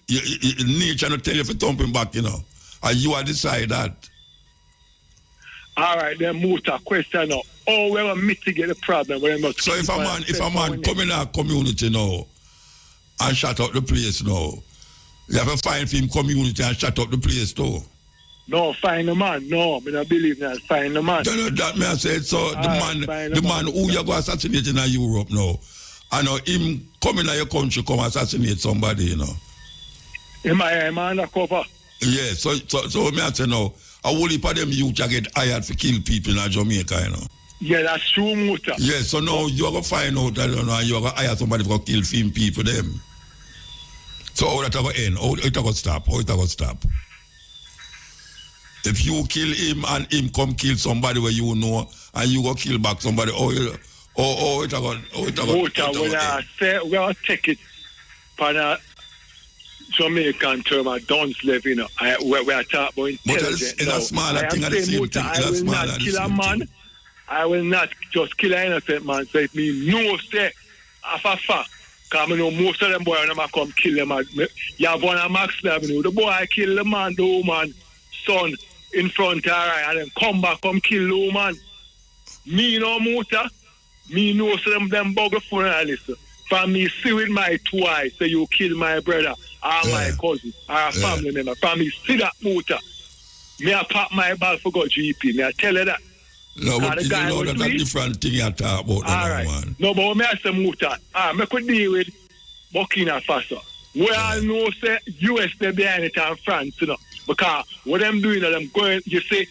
nature not tell you if you thumping back, you know. And you are decide that. All right, then Muta, question now. Oh, we're going to mitigate the problem. So if a man come in our community now and shut up the place now, you have to find him community and shut up the place too. No, find the man. No, I don't believe that. Find the man. That may I say so. The man who you go assassinate in Europe now, I know him come in your country, come assassinate somebody, you know. Am I undercover? Yeah, so may I say now, a whole heap of them youth get hired to kill people in Jamaica, you know. Yeah, that's true, Muta. Yeah, so now you're going to find out that you're going to hire somebody to kill film people, them. So how that going to end? How it going to stop? How it going to stop? If you kill him and him come kill somebody where you know and you go kill back somebody, it going to we're going to take it for a Jamaican term, a Don's level, you know. We are talking about intelligence. But it's a smaller thing at the same thing. I will not kill a man. I will not just kill an innocent man. So if me know say a fact, because I know most of them boys when I come kill them. You have one of Max Avenue. The boy kill the man, the woman, son in front of her and then come back, come kill the woman. Me no motor. Me know so them bugger phone and listen. For me see with my two eyes, say you kill my brother or my cousin or a family member. For me see that motor. Me I pop my ball for go GP. Me I tell her that. No, but you know that's a different thing you talk about. All right. Man. No, but when I say Muta, I could deal with Burkina Faso. We all know say US they behind it and France, you know. Because what them doing, them going, you say,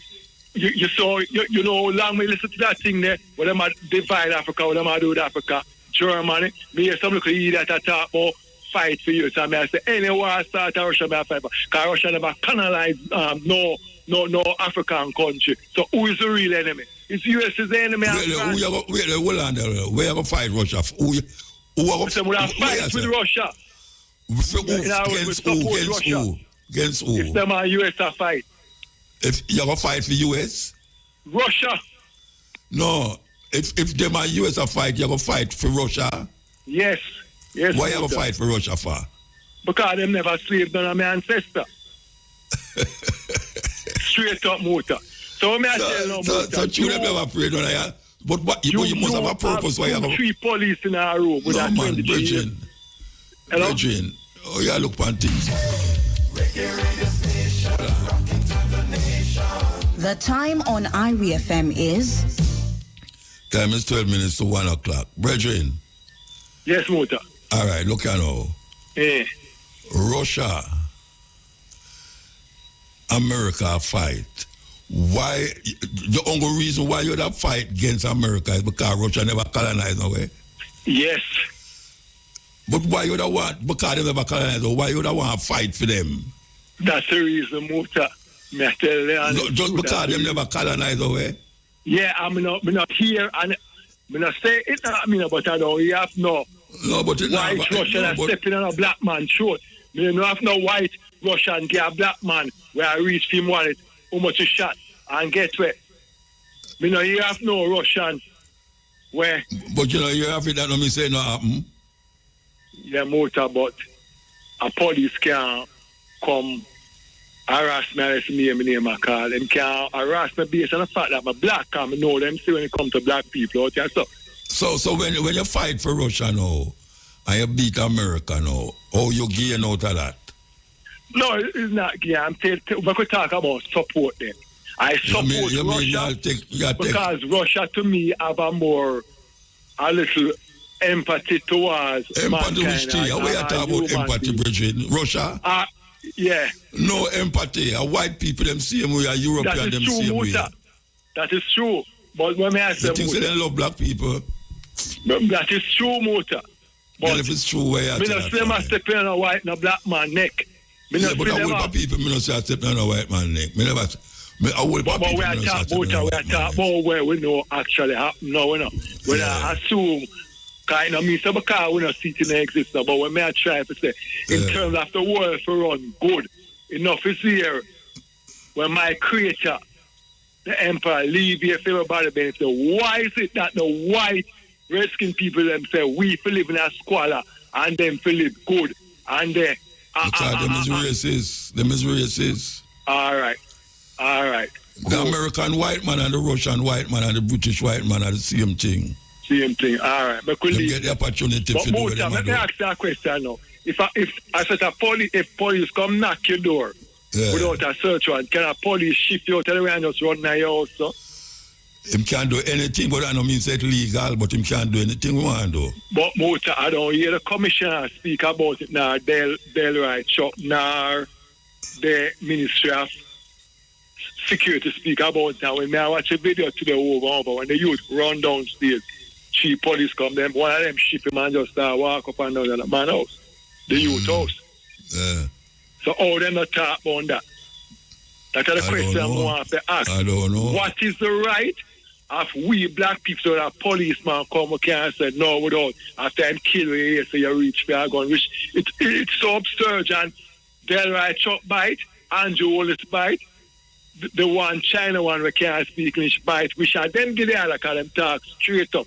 you saw, you know how long we listen to that thing there, what them divide Africa, what them do with Africa, Germany. Me hear some look at that talk about fight for you. So I say, any war start Russia, I fight. Because Russia never colonize no African country. So who is the real enemy? It's US is the enemy. Where you going to fight Russia? Who we fight with Russia. Against who? If them are US a fight. If you going to fight for US? Russia. No. If them are US a fight, you going to fight for Russia? Yes. Why you going to fight for Russia for? Because them never slaved none of my ancestor. Straight up motor. So me I tell no motor. So you never prayed on that. But you must have a purpose why you have 3 police in our room with that 20 Bridging. Hello? Bridging. Oh yeah, look on things. The time on Irie FM is... Time is 12 minutes to 1 o'clock. Brethren. Yes, Muta. All right, look at now. Russia, America fight. Why? The only reason why you that fight against America is because Russia never colonized nowhere. Yes. But why you don't want, because they never colonized, why you don't want to fight for them? That's the reason, Muta. Me tell you, no, just because they never colonized nowhere? Yeah, I'm not here, and I'm not say it, but I don't have no but white Russian stepping on a black man short. I don't have no white Russian get a black man where I reach him wallet, how much a shot, and get where. You have no Russian where. But you have it that no me say no happen. Yeah, Motor, but a police can come harass me, arrest me, my name I call. Them can harass me based on the fact that I'm black, and I know them see when it comes to black people out here. So when you fight for Russia now, and you beat America now, how you gain out of that? No, it's not gain. We could talk about support then. I support Russia because Russia to me have a little empathy towards empathy which thing? How you talk about empathy, Bridget? Russia? Yeah. No empathy. White people them same way, European them same way. That is true. But when I say they they love black people. That is true, Muta. But if it's true, where you are saying I step on a white and a black man neck. But I will people, I say I step on a white man neck. But we talk about where we know actually happen now, you know. When I assume, kind of mean, because we don't see it in existence, but when I try to say, in terms of the world for run good, enough is here. When my creator, the emperor, leave here for everybody benefit. Why is it that the white rescuing people them say we for live in a squalor and them for live good and they because them is racist. Them is racist. All right. The American white man and the Russian white man and the British white man are the same thing. Same thing. All right. But they get the opportunity to do it. Let me ask you a question now. If I said if police come knock your door without a search warrant, can a police shift you out of the way and just run in your house? So? Him can't do anything, but I don't mean it's legal, but him can't do anything we want to do. But Mota, I don't hear the commissioner speak about it now, Delroy Chuck, nor the Ministry of Security speak about it now. When I watch a video today over when the youth run downstairs, chief police come, them one of them ship him and just start walk up and down the man house, the youth house. Yeah. So how them not talk about that? That's the question I want to ask. I don't know. What is the right of we black people so that policeman come and can't say no without after him kill you so you reach for a gun, which it's so absurd. And Delroy Chuck bite, Andrew Wallace bite, the one China one we can't speak English bite, we shall then get there like them talk straight up.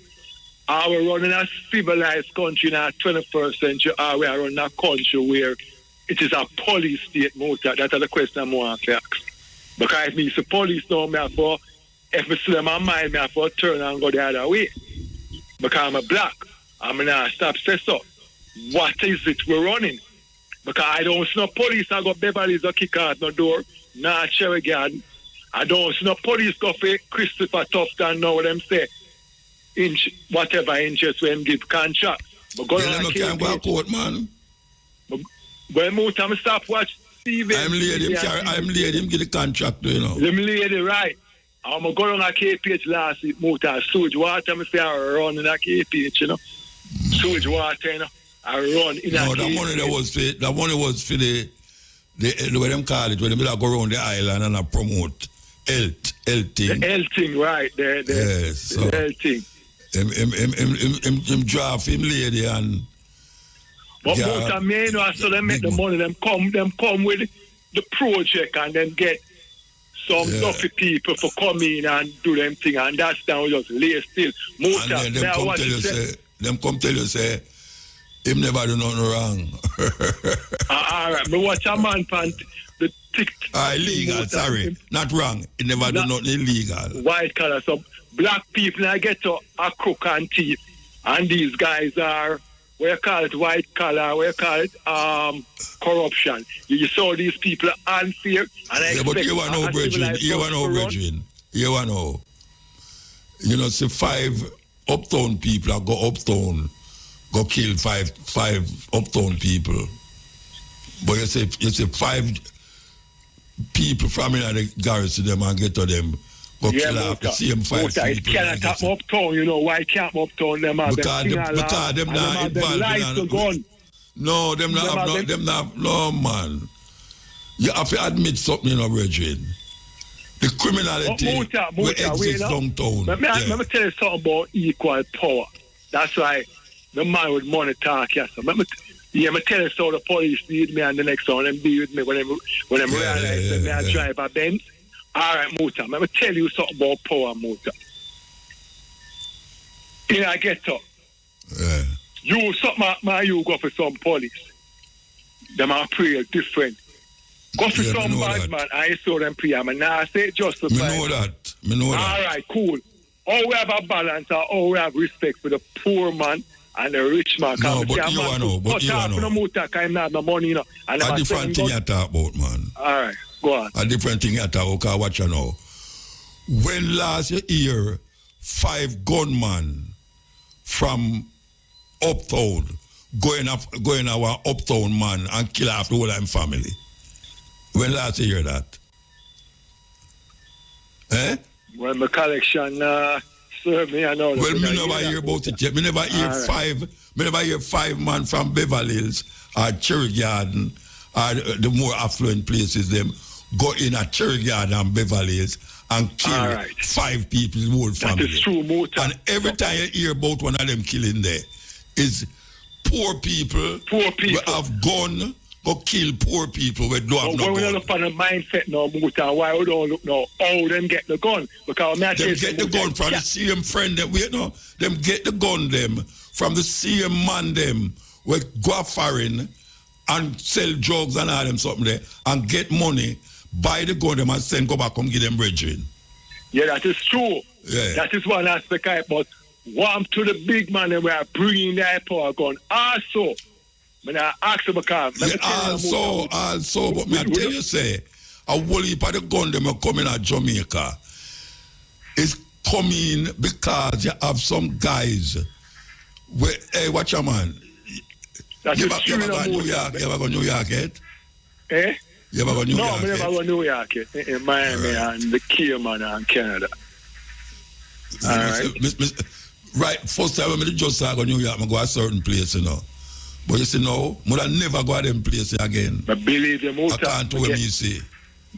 Are we running a civilized country in our 21st century? Are we running a country where it is a police state motor? That's the question I want to ask. Because if me the police know me for, if me see them on mind, me for turn and go the other way. Because I'm a black, I'm not stop say so. What is it we're running? Because I don't see no police I go Beverly's or kick out no door, nah Cherry Garden. I don't see no police go for Christopher Tufton know what them say. Inch whatever inches when give contract. But go on can't go court, man. When more time stop watch TV. I'm late him get the contract, you know. Them lady right. I'm going on a KPH last week, motor sewage water, I say I run in a KPH, you know. Sewage water, you know. I run in a KPH. No, that money was for the what them call it, when they go around the island and I promote health thing. The health thing, right. The health thing. Him draft him lady and but most of me, you know, so they make the money, them come with the project and then get some lucky people for come in and do them thing, and that's now just lay still. Most and then them come tell you say him never do nothing wrong. All right, but watch a man pant the tick. Illegal, sorry, not wrong. He never do nothing illegal. White collar, so black people I get to a crook and thief, and these guys are where you call it white collar, where you call it corruption. You saw these people unfair and I but expect you want to know, Bridget. You want to know, Bridget. You want to know. You know, see 5 uptown people that go uptown, go kill five uptown people. But you say 5 people from in the garrison them and get to them, go kill off the same 5 people. It cannot come uptown, you know. Why can't uptown them have because them not involved in gun. No, them not, no man. You have to admit something, you know, Bridget. The criminality will exist downtown. Let me tell you something about equal power. That's why the man with money talk, yes. Let me tell you so the police need me and the next one and be with me when them realize that I drive a Benz. All right, Muta, let me tell you something about power, Muta. In a ghetto, you go for some police. Them are pretty different. Go for some bad man, I saw them pray. I mean, I say just to me know that. All right, cool. All we have a balance, all we have respect for the poor man and the rich man. No, but you know. No money, you know. And a different thing you talk about, man. All right, go on. A different thing you talk about, watch you know. When last year, 5 gunmen from uptown going our uptown man and kill off the whole of family. When last you hear that? Eh? When my collection serve me, I know. Well, me never hear about it yet. Me never hear right. 5 man from Beverly Hills or Cherry Garden or the more affluent places them go in a Cherry Garden and Beverly Hills and kill 5 people's whole family. That is true, Mota. And every time you hear about one of them killing there is poor people who have gun go kill poor people who don't have no gun. We don't look on the mindset now, Muta. Why we don't look now? How them get the gun? Because them get the gun from the same friend them. Wait no, them get the gun them from the same man them who go foreign and sell drugs and all them something there and get money, buy the gun them and send go back and give them brethren. Yeah, that is true. Yeah. That is one aspect of it. But warm to the big man and we are bringing their power gun. Also, when I ask them because also, but me I tell you say, a whole heap of the gun them are coming at Jamaica. It's coming because you have some guys where, hey, watch your man. You ever go to New York? You ever go to New York yet? Eh? You ever go to New York? No, I never go to New York yet. In Miami and the Cayman and Canada. All right. Right, first time when I just go to New York, I go to a certain place, you know. But you see now, I never go to them place again. But believe you, I can't do what me say.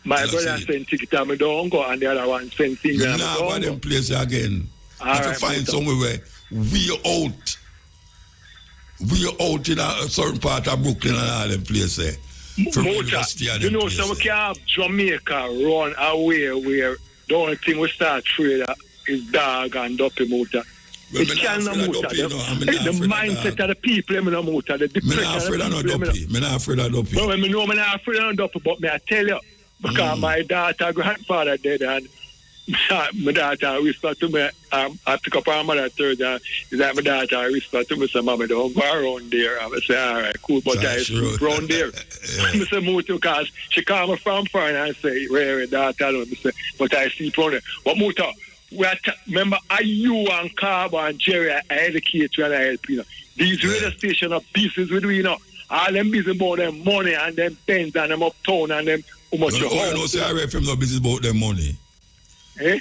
My brother sent ticket and I don't go, and the other one sent things and I don't go to them place again. I have to find somewhere where we out in a certain part of Brooklyn and all them places. You know, so we can have Jamaica run away where the only thing we start trade is dog and dopey motor. It cannot motor. The mindset of the people, I'm not motor. The depression of the people. I'm not afraid of dopey. Well, I know I'm not afraid of dopey, but I tell you, because my daughter, grandfather dead, and my daughter whispered to me, I pick up her mother third, and my daughter whispered to me, say, Mama, don't go around there. I say, all right, cool, but I sleep around there. I say, Mutu, because she called me from foreign and say, where daughter, I say, but I sleep around there. But Mutu, remember, you and Carbo and Jerry, I educate you and I help you. These radio stations are business with you know. All them business about them money and them pens and them uptown and them how much you owe. No, say I read from no business about them money. Eh?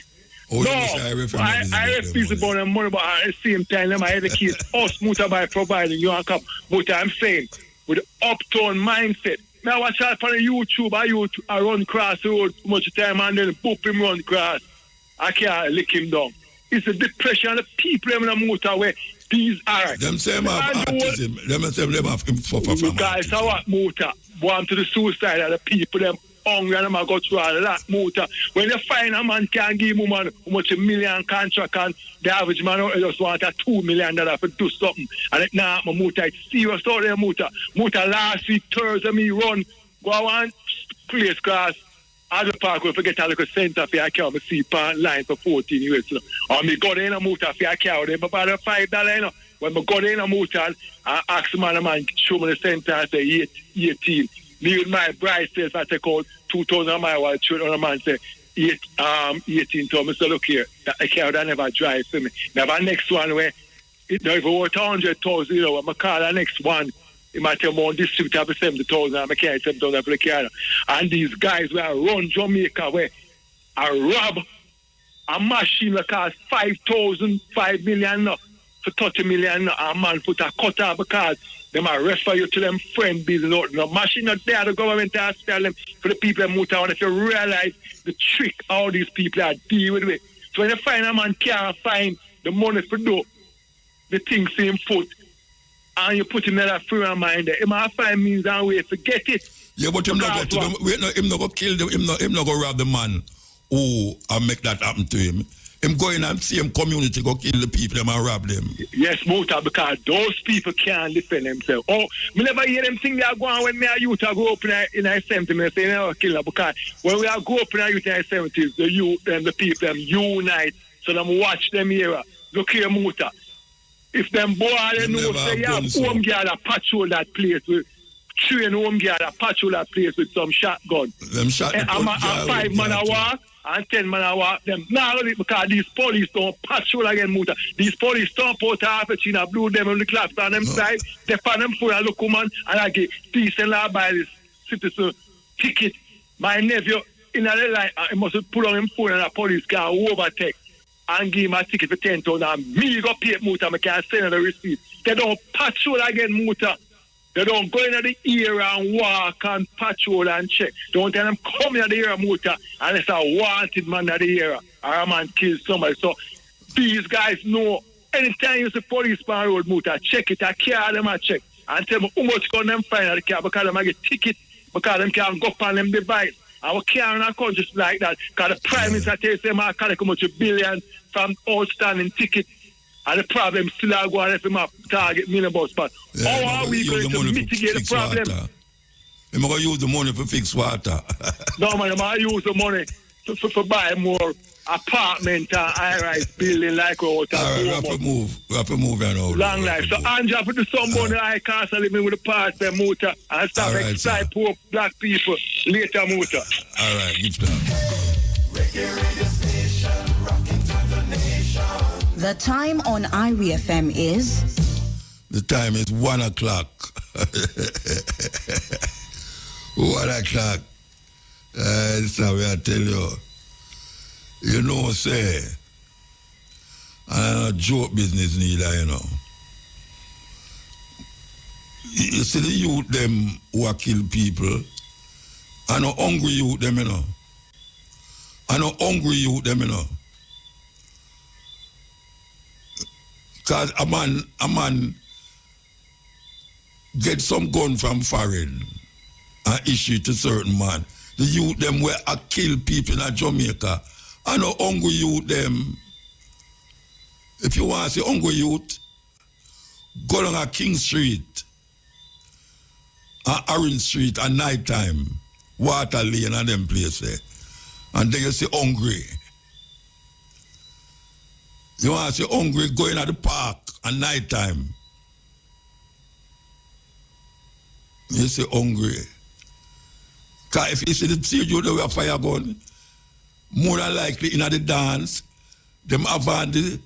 Oh, no, I read business about them money, but at the same time, them I educate us, Muta, by providing you and Carbo. But I'm saying, with the uptown mindset, now watch out for the YouTube, I run across the road too much time and then boop him run across. I can't lick him down. It's the depression of the people in the motorway. These are them same have autism. Them have him suffer from guys, autism. How what motor? One to the suicide of the people, them hungry and them go through a lot motor. When you find a man can give him how much $1 million contract and the average man just want $2 million to do something. And it now my motor, it's serious out there motor. Motor last week Thursday me run, go on place class. At the park, we forget a little center for a car, I see pan line for 14 years. Or me go there in a motor for a car, they buy $5, you know. when I go in a motor and ask the man, show me the center, I say 18. Me with my bride says I take out 2,000 miles while children, and a man say 18 to me. So look here, the car that never drive for me. Now the next one where it if it worth 100,000, you know, I'm call the next one. It might tell me on district have 70,000, I'm carry 7,000 for the car. And these guys will run Jamaica where I rob a machine that costs 5 million for 30 million, a man put a cutter because they might refer you to them friend business. No machine not there, the government has to tell them for the people that move out. If you realize the trick all these people are dealing with. So when you find a man can't find the money for do the things same foot and you put him in that free mind there, he might find means and way to get it. Yeah, but him not go him not go kill them, him not go rob the man who and make that happen to him. Him go in and see him community go kill the people them and rob them. Yes, Muta, because those people can't defend themselves. Oh, me never hear them think they are going when me a youth I go up in the 70s. Me say never kill them because when we are go up in the youth in the 70s, the youth and the people them unite. So them watch them here. Look here, Muta. If them boy they know say yeah, home girl a patrol that place with train home girl a patrol that place with some shotgun. Them shot and 5 man a walk. And 10 man I walk them. Now because these police don't patrol again, Muta. These police don't put half a chin and blue them on the class on them side. They find them for a look man and I get peace and law by this citizen ticket. My nephew in a line, he must put on him phone and a police car overtake and give him a ticket for 10,000 and me go pay Muta, I can't send the receipt. They don't patrol again, Muta. They don't go into the area and walk and patrol and check. Don't tell them come in the area, Muta, and it's a wanted man in the area or a man kills somebody. So these guys know anytime you see police on the road, Muta, check it, I carry them and check. And tell me how much can them find at the car because them get ticket because them can go up on them device. And we carry a country like that because the Prime Minister tells them I collect how much billion from outstanding ticket. And the problem still are going to have target minibus. But how are we going to mitigate the problem? We're going to use the money for fix water. No, man, I'm going to use the money to buy more apartment and high-rise building like we out. All right, we have to move now. Long life. So Andrea put the sunburn high cost of living with the parts them motor and start exploit poor black people later motor. All right, give that. Radio station, rocking to the nation. The time on Irie FM is? The time is 1 o'clock. 1 o'clock. That's how I tell you. You know, say, and I'm not joke business neither, you know. You see the youth them who are kill people, and no hungry youth them, you know. And no hungry youth them, you know. Because a man get some gun from foreign and issue to certain man. The youth them where I kill people in Jamaica. And no hungry youth them. If you want to see hungry youth, go down a King Street, Orange Street at night time, Water Lane and them place there. And then you see hungry. You want to see hungry going at the park at night time. You see hungry. Because if you see the children with a fire gun, more than likely in the dance, them have on the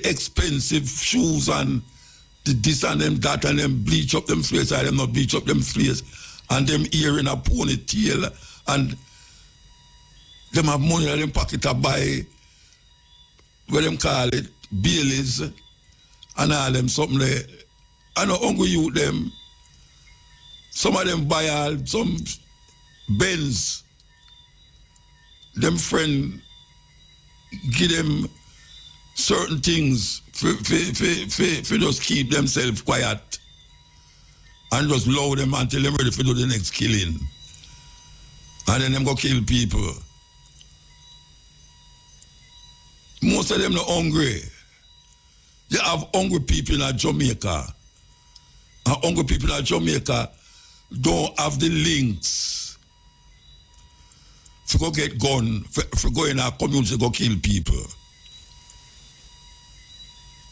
expensive shoes and the this and them that and them bleach up them face and them not bleach up them face and them ear in a ponytail and them have money in them pocket to buy what them call it, Baileys and all them something there. I know hungry youth them. Some of them buy all some Benz. Them friend give them certain things for just keep themselves quiet and just allow them until they're ready to do the next killing. And then them go kill people. Most of them are hungry. You have hungry people in Jamaica. And hungry people in Jamaica don't have the links to go get gun, for go in our community to go kill people.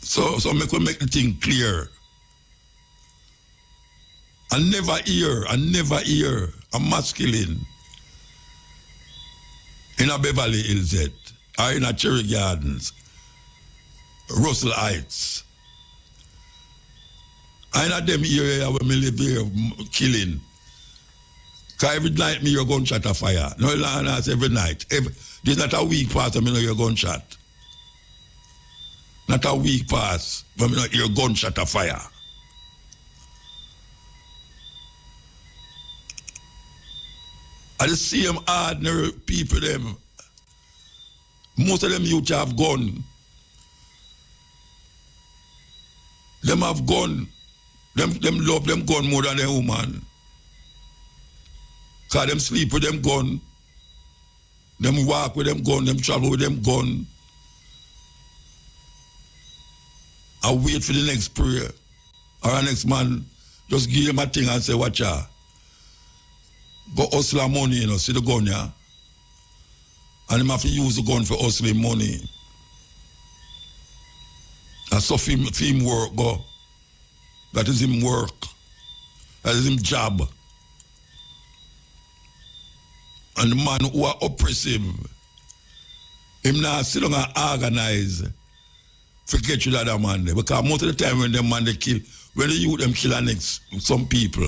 So make the thing clear. I never hear a mass killing in a Beverly Hills yet, or in a Cherry Gardens, Russell Heights. I know them area where me live here killing. Because every night me hear gunshot a fire. No, it's every night. There's not a week pass when me no hear gunshot. Not a week pass when me no hear gunshot a fire. And the same ordinary people them. Most of them youth have gun. Them have gun. Them love them gun more than them woman. Cause them sleep with them gun. Them walk with them gun. Them travel with them gun. I wait for the next prayer. Or the next man just give him a thing and say, watch out. Go hustle money, you know, see the gun, yeah? And him have to use the gun for hustling money. And so him work go. That is him work. That is him job. And the man who are oppressive, him now sit down and organize, forget you that man there. Because most of the time when them man they kill, when the youth them kill some people,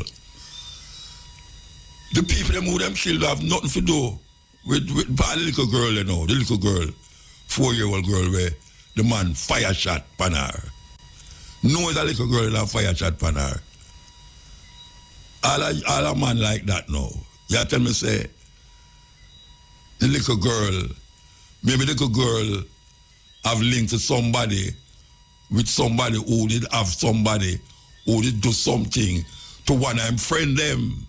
the people them who them kill have nothing to do with the little girl, you know, the little girl, 4-year-old girl where the man fire shot pan her. No, it's a little girl that fire shot pan her. All a man like that now. You tell me say, the little girl, maybe the little girl have linked to somebody with somebody who did have somebody who did do something to one of them friend them.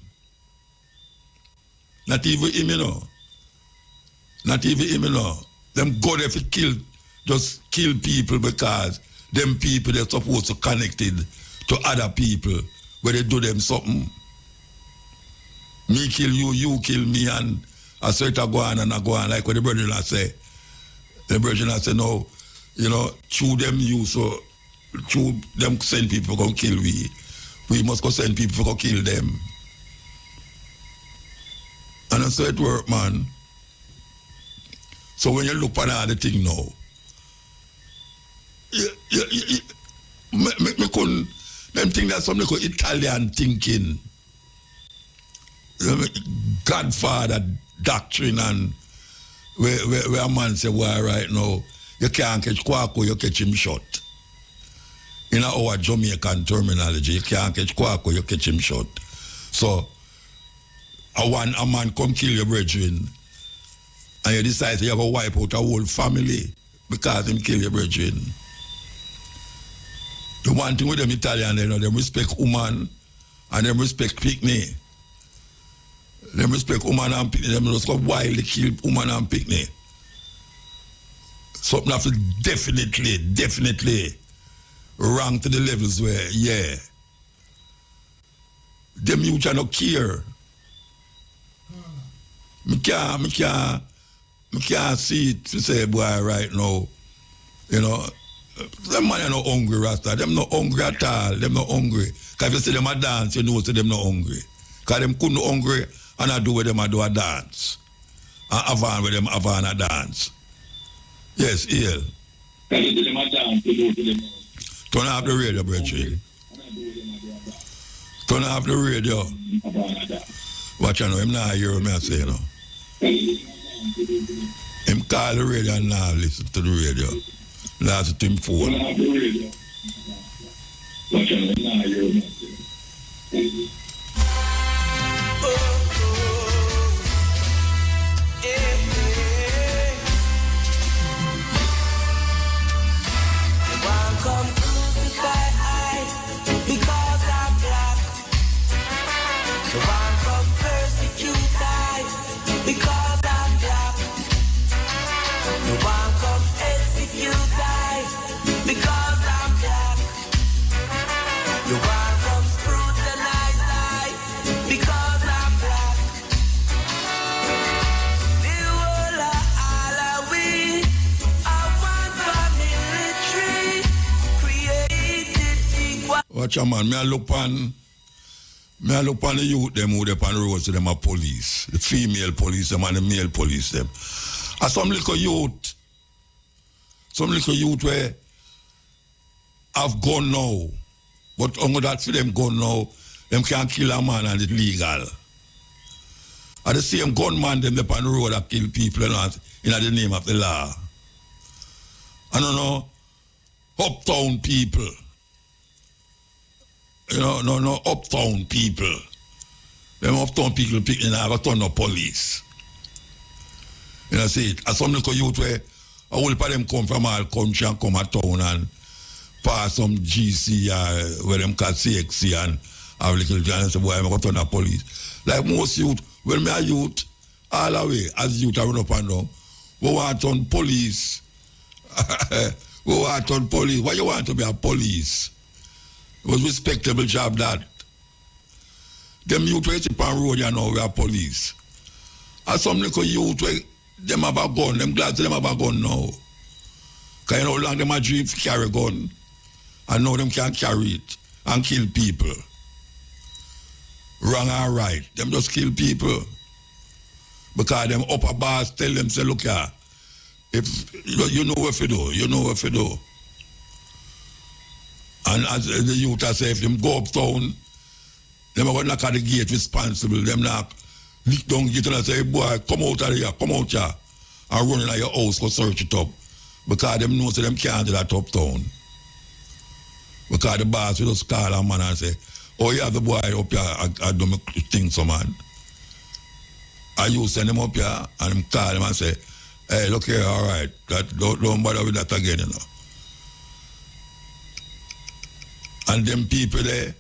Not even him, you know. Not even him, you know. Them go there to kill, just kill people because them people they're supposed to connected to other people where they do them something. Me kill you, you kill me, and I say to go on and I go on, like what the brethren say. The brethren say, no, you know, through them you, so through them send people to kill we. We must go send people to kill them. And I say it work, man. So when you look at all the thing now, me couldn't, them think that's some little Italian thinking. Godfather doctrine and where a man say, why right now, you can't catch Kwaku, you catch him shot. In our Jamaican terminology, you can't catch Kwaku, you catch him shot. So, a man come kill your brethren, and you decide you have to wipe out a whole family because him kill your brethren. The one thing with them Italian, you know, them respect woman and them respect picnic. Them respect woman and picnic. Them just go wildly kill woman and picnic. Something have to definitely rank to the levels where, yeah, them youth are not care. Me can't see it to say, boy, right now, you know, them man are not hungry, Rasta. Them not hungry at all. Them not hungry. Because if you see them a dance, you know say them not hungry. Because them couldn't hungry and I do with them I do a dance. And Avan with them Avan a dance. Yes, Ill. Turn off the radio, brethren. Turn off the radio. Watch out, him not hear me I say, you know. Him call the radio and now listen to the radio. Last to him phone. Watch out, him not hear me I say. You want come scrutinize Watch a man, me I look on the youth them who they on the roads to them are police. The female police them and the male police them. And some little youth where have gun now. But only that for them gun now, them can't kill a man and it's legal. And the same gunman them on the road that kill people in the name of the law. I don't know, uptown people. No uptown people. Them uptown people picking have a ton of police. You know, see it. As some little youth where a whole of them come from all country and come to town and pass some GC where them call CXC and have little John and say, boy, I'm going to turn the police. Like most youth, when me a youth, all the way, as youth I run up and down, we want on police. We want on police. Why you want to be a police? It was respectable job that. Them youth where sit on road, you know, we are police. And some little youth where them have a gun, them glad them have a gun now. Because you know how long them a dream to carry a gun. And now them can't carry it and kill people. Wrong or right. Them just kill people. Because them upper boss tell them, say, look here, if you know what to do, you know what to do. And as the youth I say, if them go uptown, them are going to knock at the gate responsible. Them knock, lick down the gate and say, hey, boy, come out of here, come out here. And run in your house, go search it up. Because them know so them can't do that uptown. Because the boss will just call a man and say, oh, you have the boy up here, I do my thing, so man. And you send him up here and him call him and say, hey, look here, all right, don't bother with that again, you know. And them people there,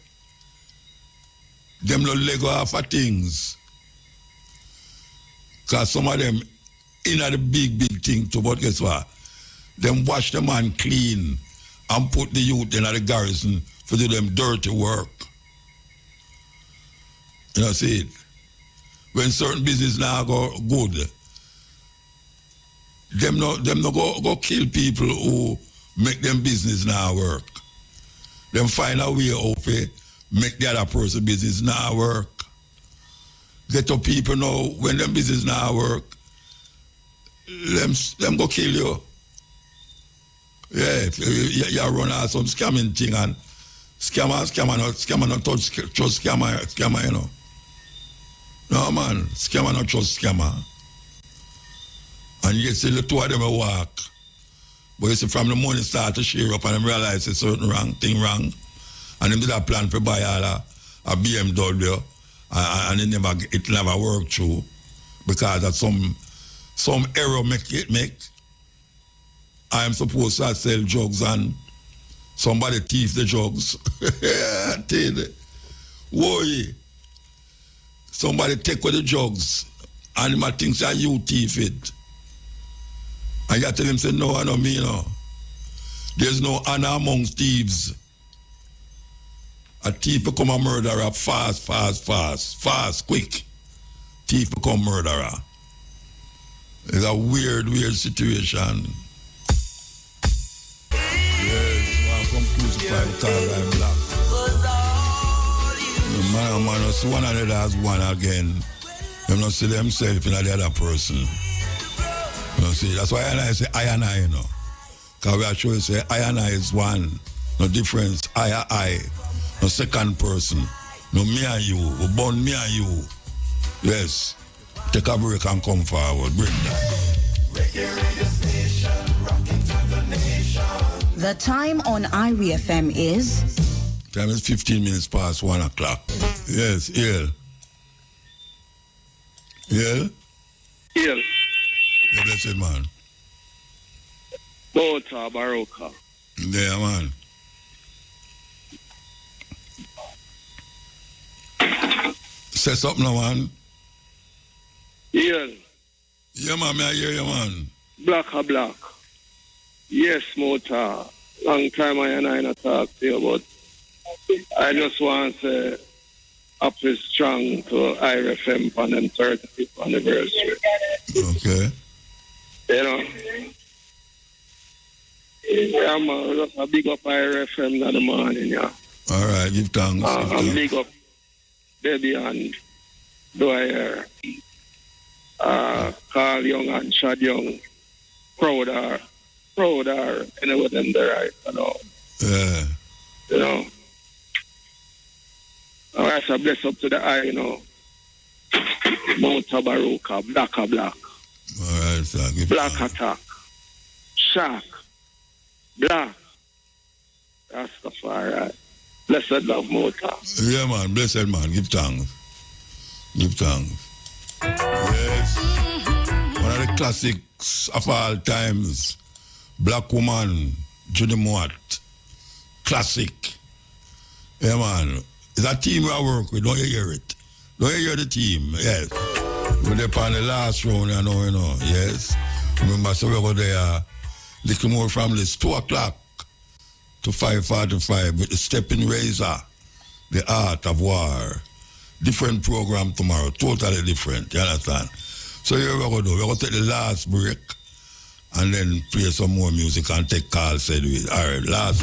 them no Lego off of things. Because some of them in the big thing too, but guess what? Them wash the man clean and put the youth in the garrison for do them dirty work. You know, see it? When certain business now go good, them no go kill people who make them business now work. Them find a way how to make the other person business now work. Get to people now, when them business now work, them go kill you. Yeah, if you run out some scamming thing and scammer not touch trust scammer, you know. No man, scammer not trust scammer. And you see the two of them walk. But you see from the money start to share up and them realize it's certain thing wrong. And them did a plan for buy all a BMW and it never worked through because of some error make. I am supposed to sell drugs and somebody thief the drugs. Why? Somebody take with the drugs and my thinks that you thief it. And you tell him, say, no, I don't mean no. There's no honor amongst thieves. A thief become a murderer fast, quick. Thief become murderer. It's a weird situation. Yes, one from crucified because I'm black. The man see one another as one again. They don't see themselves in the other person. You know, see, that's why I say I and I, you know. Because we actually say I and I is one. No difference, I. No second person. No me and you. We born me and you. Yes. Take a break and come forward. Bring that. The time on IRI FM is... Time is 15 minutes past 1 o'clock. Yes, yeah. Yeah? Yeah. Yeah, that's it, man. Mutabaruka. Yeah, man. Say something, man. Yeah. Yeah, man, I hear you, man. Black. Yes, Mota. Long time I not talk to you, but I just want to up is strong to IRFM on them 30th anniversary. Okay. You know? Yeah, man, just a big up IRFM in the morning, yeah. All right, give thanks. And big up Baby and Dwyer, Carl Young and Chad Young, Crowder, anyway, them there, right, you know. Yeah. You know. All right, so bless up to the eye, you know. Mutabaruka, Black. All right, sir. Give Black thanks. Attack, Shark, Black. That's the far, right. Blessed love, Mota. Yeah, man. Blessed man. Give thanks. Give thanks. Yes. One of the classics of all times. Black Woman, Judy Mott. Classic. Yeah, man. It's a team I work with. Don't you hear it? Don't you hear the team? Yes. We're on the last round, you know. Yes. Remember, so we go there. Little more from this 2 o'clock to 5:45 with the Stepping Razor, The Art of War. Different program tomorrow, totally different, you understand? So here we're going to do, we're going to take the last break and then play some more music and take calls. All right, last.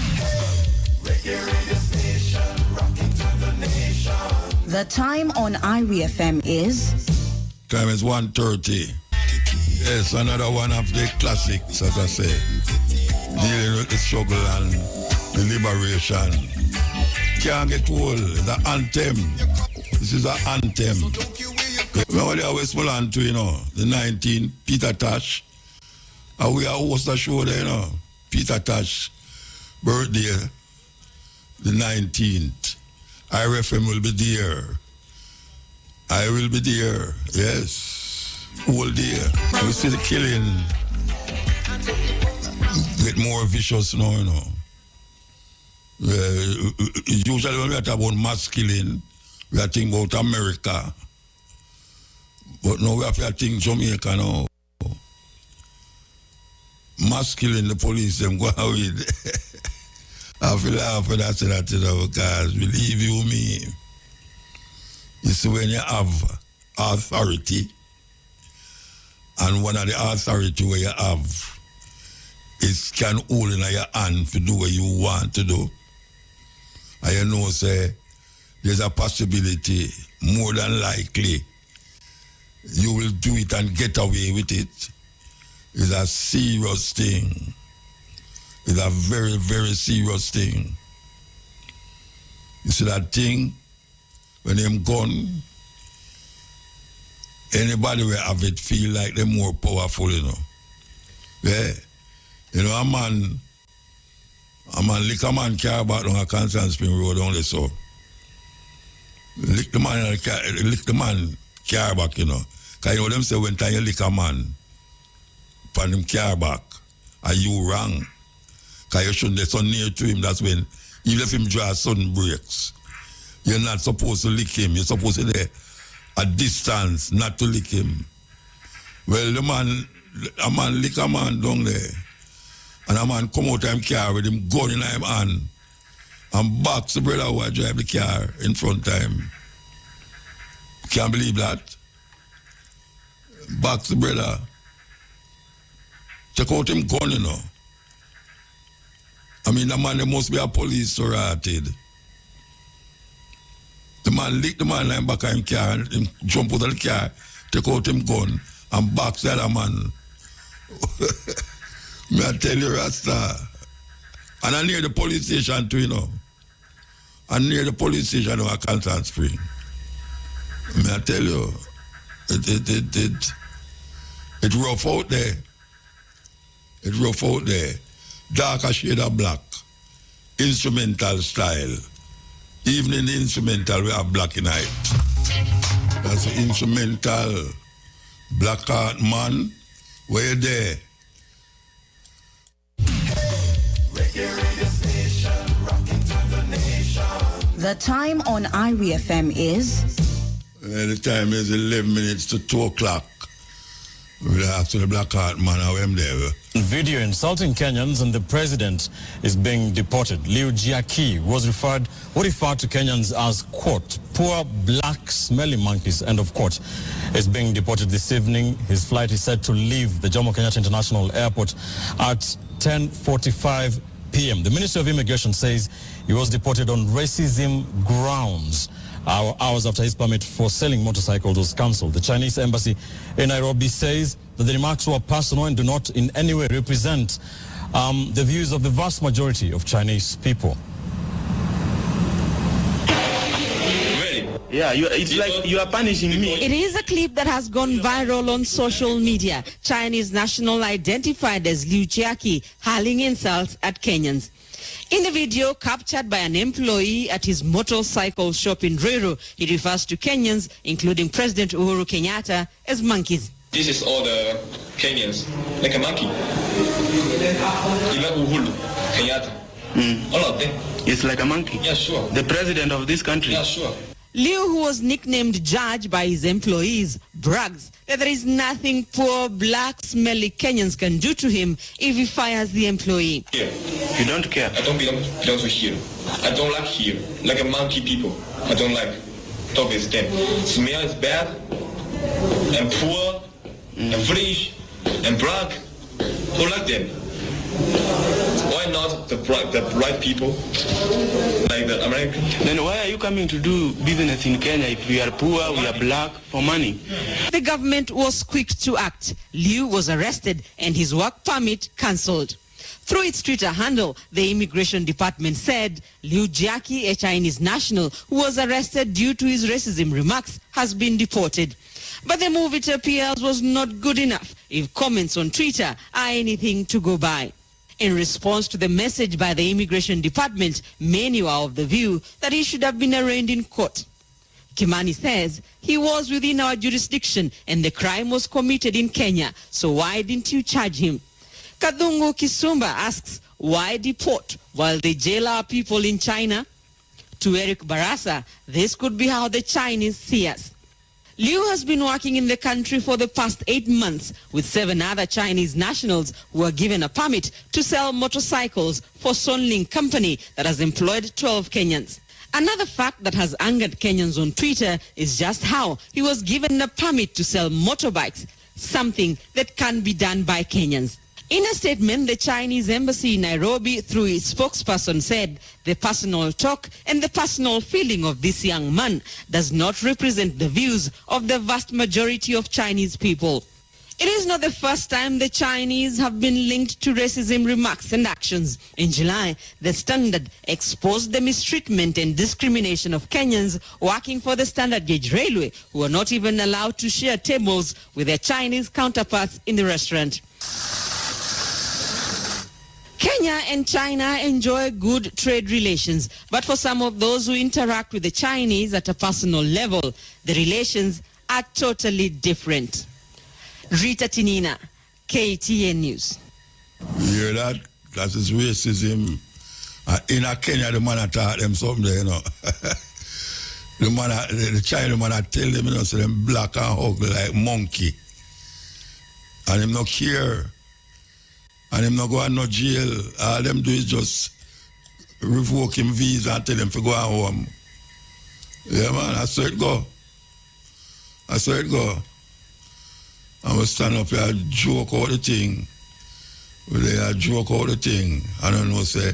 The time on Irie FM is... Time is 1:30. Yes, another one of the classics, as I say. Dealing with the struggle and the liberation. Can't get old. It's an anthem. This is an anthem. Remember the Westmoreland too, you know, the 19th, Peter Tosh. And we are host a show there, you know. Peter Tosh birthday, the 19th. IRFM will be there. I will be there, yes. Whole day. We see the killing get more vicious now, you know. Usually when we talk about mass killing, we are thinking about America. But now we have to think Jamaica now. Mass killing, the police, them go away. I feel laugh when I say that, you know, because believe you me, you see when you have authority, and one of the authority where you have is can hold in your hand to do what you want to do. And you know, say, there's a possibility, more than likely, you will do it and get away with it. It's a serious thing. It's a very, very serious thing. You see that thing? When them gone, anybody will have it feel like they're more powerful, you know. Yeah. You know, a man lick a man car back on a Constant Spring Road only so. Lick the man car back, you know. Because you know them say when time you lick a man from him car back, are you wrong? Because you shouldn't be so near to him, that's when even if him draw sudden breaks. You're not supposed to lick him. You're supposed to be a distance not to lick him. Well, a man lick a man down there. And a man come out of him car with him gun in him hand and box the brother who drive the car in front of him. Can't believe that. Box the brother. Take out him gun, you know. I mean, the man, there must be a police sorted. The man lick the man line back of him car and him jump out of the car, take out him gun and box the other man. Me I tell you, Rasta. And I near the police station too, you know. And near the police station of Constant Spring. Me I tell you, it rough out there. It rough out there. Darker shade of black. Instrumental style. Even in the instrumental, we have black in it. That's the instrumental. Black Heart Man, where you there? The time on Irie FM is... The time is 11 minutes to 2 o'clock. After the Black Heart Man, I am there. Video insulting Kenyans and the president is being deported. Liu Jiaki was referred to Kenyans as, quote, poor black smelly monkeys, end of quote, is being deported this evening. His flight is set to leave the Jomo Kenyatta International Airport at 10:45 p.m. The Ministry of Immigration says he was deported on racism grounds. Hours after his permit for selling motorcycles was cancelled. The Chinese embassy in Nairobi says that the remarks were personal and do not in any way represent the views of the vast majority of Chinese people. Yeah, it's like you are punishing me. It is a clip that has gone viral on social media. Chinese national identified as Liu Jiaqi hurling insults at Kenyans. In the video captured by an employee at his motorcycle shop in Ruiru, he refers to Kenyans, including President Uhuru Kenyatta, as monkeys. This is all the Kenyans, like a monkey. Even Uhuru Kenyatta. All of them. It's like a monkey? Yeah, sure. The president of this country? Yeah, sure. Liu, who was nicknamed Judge by his employees, brags that there is nothing poor, black, smelly Kenyans can do to him if he fires the employee. Here. You don't care? I don't belong to here. I don't like here. Like a monkey people. I don't like. Talk with them. Smell is bad, and poor, and foolish, and black. Don't like them. Why not the right people, like the Americans? Then why are you coming to do business in Kenya if we are poor, we are black, for money? The government was quick to act. Liu was arrested and his work permit cancelled. Through its Twitter handle, the Immigration Department said Liu Jiaqi, a Chinese national who was arrested due to his racism remarks, has been deported. But the move, it appears, was not good enough if comments on Twitter are anything to go by. In response to the message by the Immigration Department, many are of the view that he should have been arraigned in court. Kimani says he was within our jurisdiction and the crime was committed in Kenya, so why didn't you charge him? Kadungu Kisumba asks, why deport while they jail our people in China? To Eric Barasa, this could be how the Chinese see us. Liu has been working in the country for the past 8 months with 7 other Chinese nationals who were given a permit to sell motorcycles for Sonling Company that has employed 12 Kenyans. Another fact that has angered Kenyans on Twitter is just how he was given a permit to sell motorbikes, something that can be done by Kenyans. In a statement, the Chinese embassy in Nairobi, through its spokesperson, said the personal talk and the personal feeling of this young man does not represent the views of the vast majority of Chinese people. It is not the first time the Chinese have been linked to racism remarks and actions. In July, the Standard exposed the mistreatment and discrimination of Kenyans working for the Standard Gauge Railway, who are not even allowed to share tables with their Chinese counterparts in the restaurant. Kenya and China enjoy good trade relations, but for some of those who interact with the Chinese at a personal level, the relations are totally different. Rita Tinina, KTN News. You hear that? That is racism. In Kenya, the man taught them something there, you know. the China man tell them, you know, so them black and ugly like monkey. And him not care. And him not go to no jail. All them do is just revoke him visa and tell him to go home. Yeah, man, that's how it go. That's how it go. I must stand up here and joke all the thing. They joke all the thing. I don't know, say,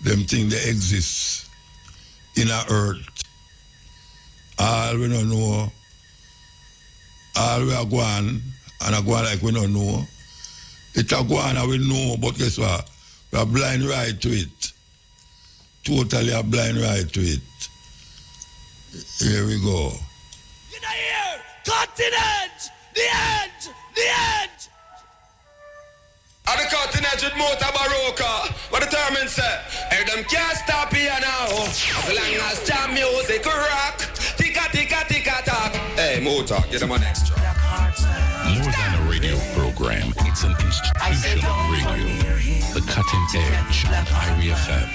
them thing they exist in our earth. All we don't know. All we are going, and I go like we don't know. It's a go on and we know, but guess what? We are blind right to it. Totally a blind right to it. Here we go. You know here, continent, the end, the end. At the continent with Mutabaruka, what the term say? Hey, them can't stop here now. As long as jam music rock, ticka ticka ticka tock. Hey, Muta, get them an extra. More than a radio program, it's an institution of radio. The cutting edge on IRIE FM.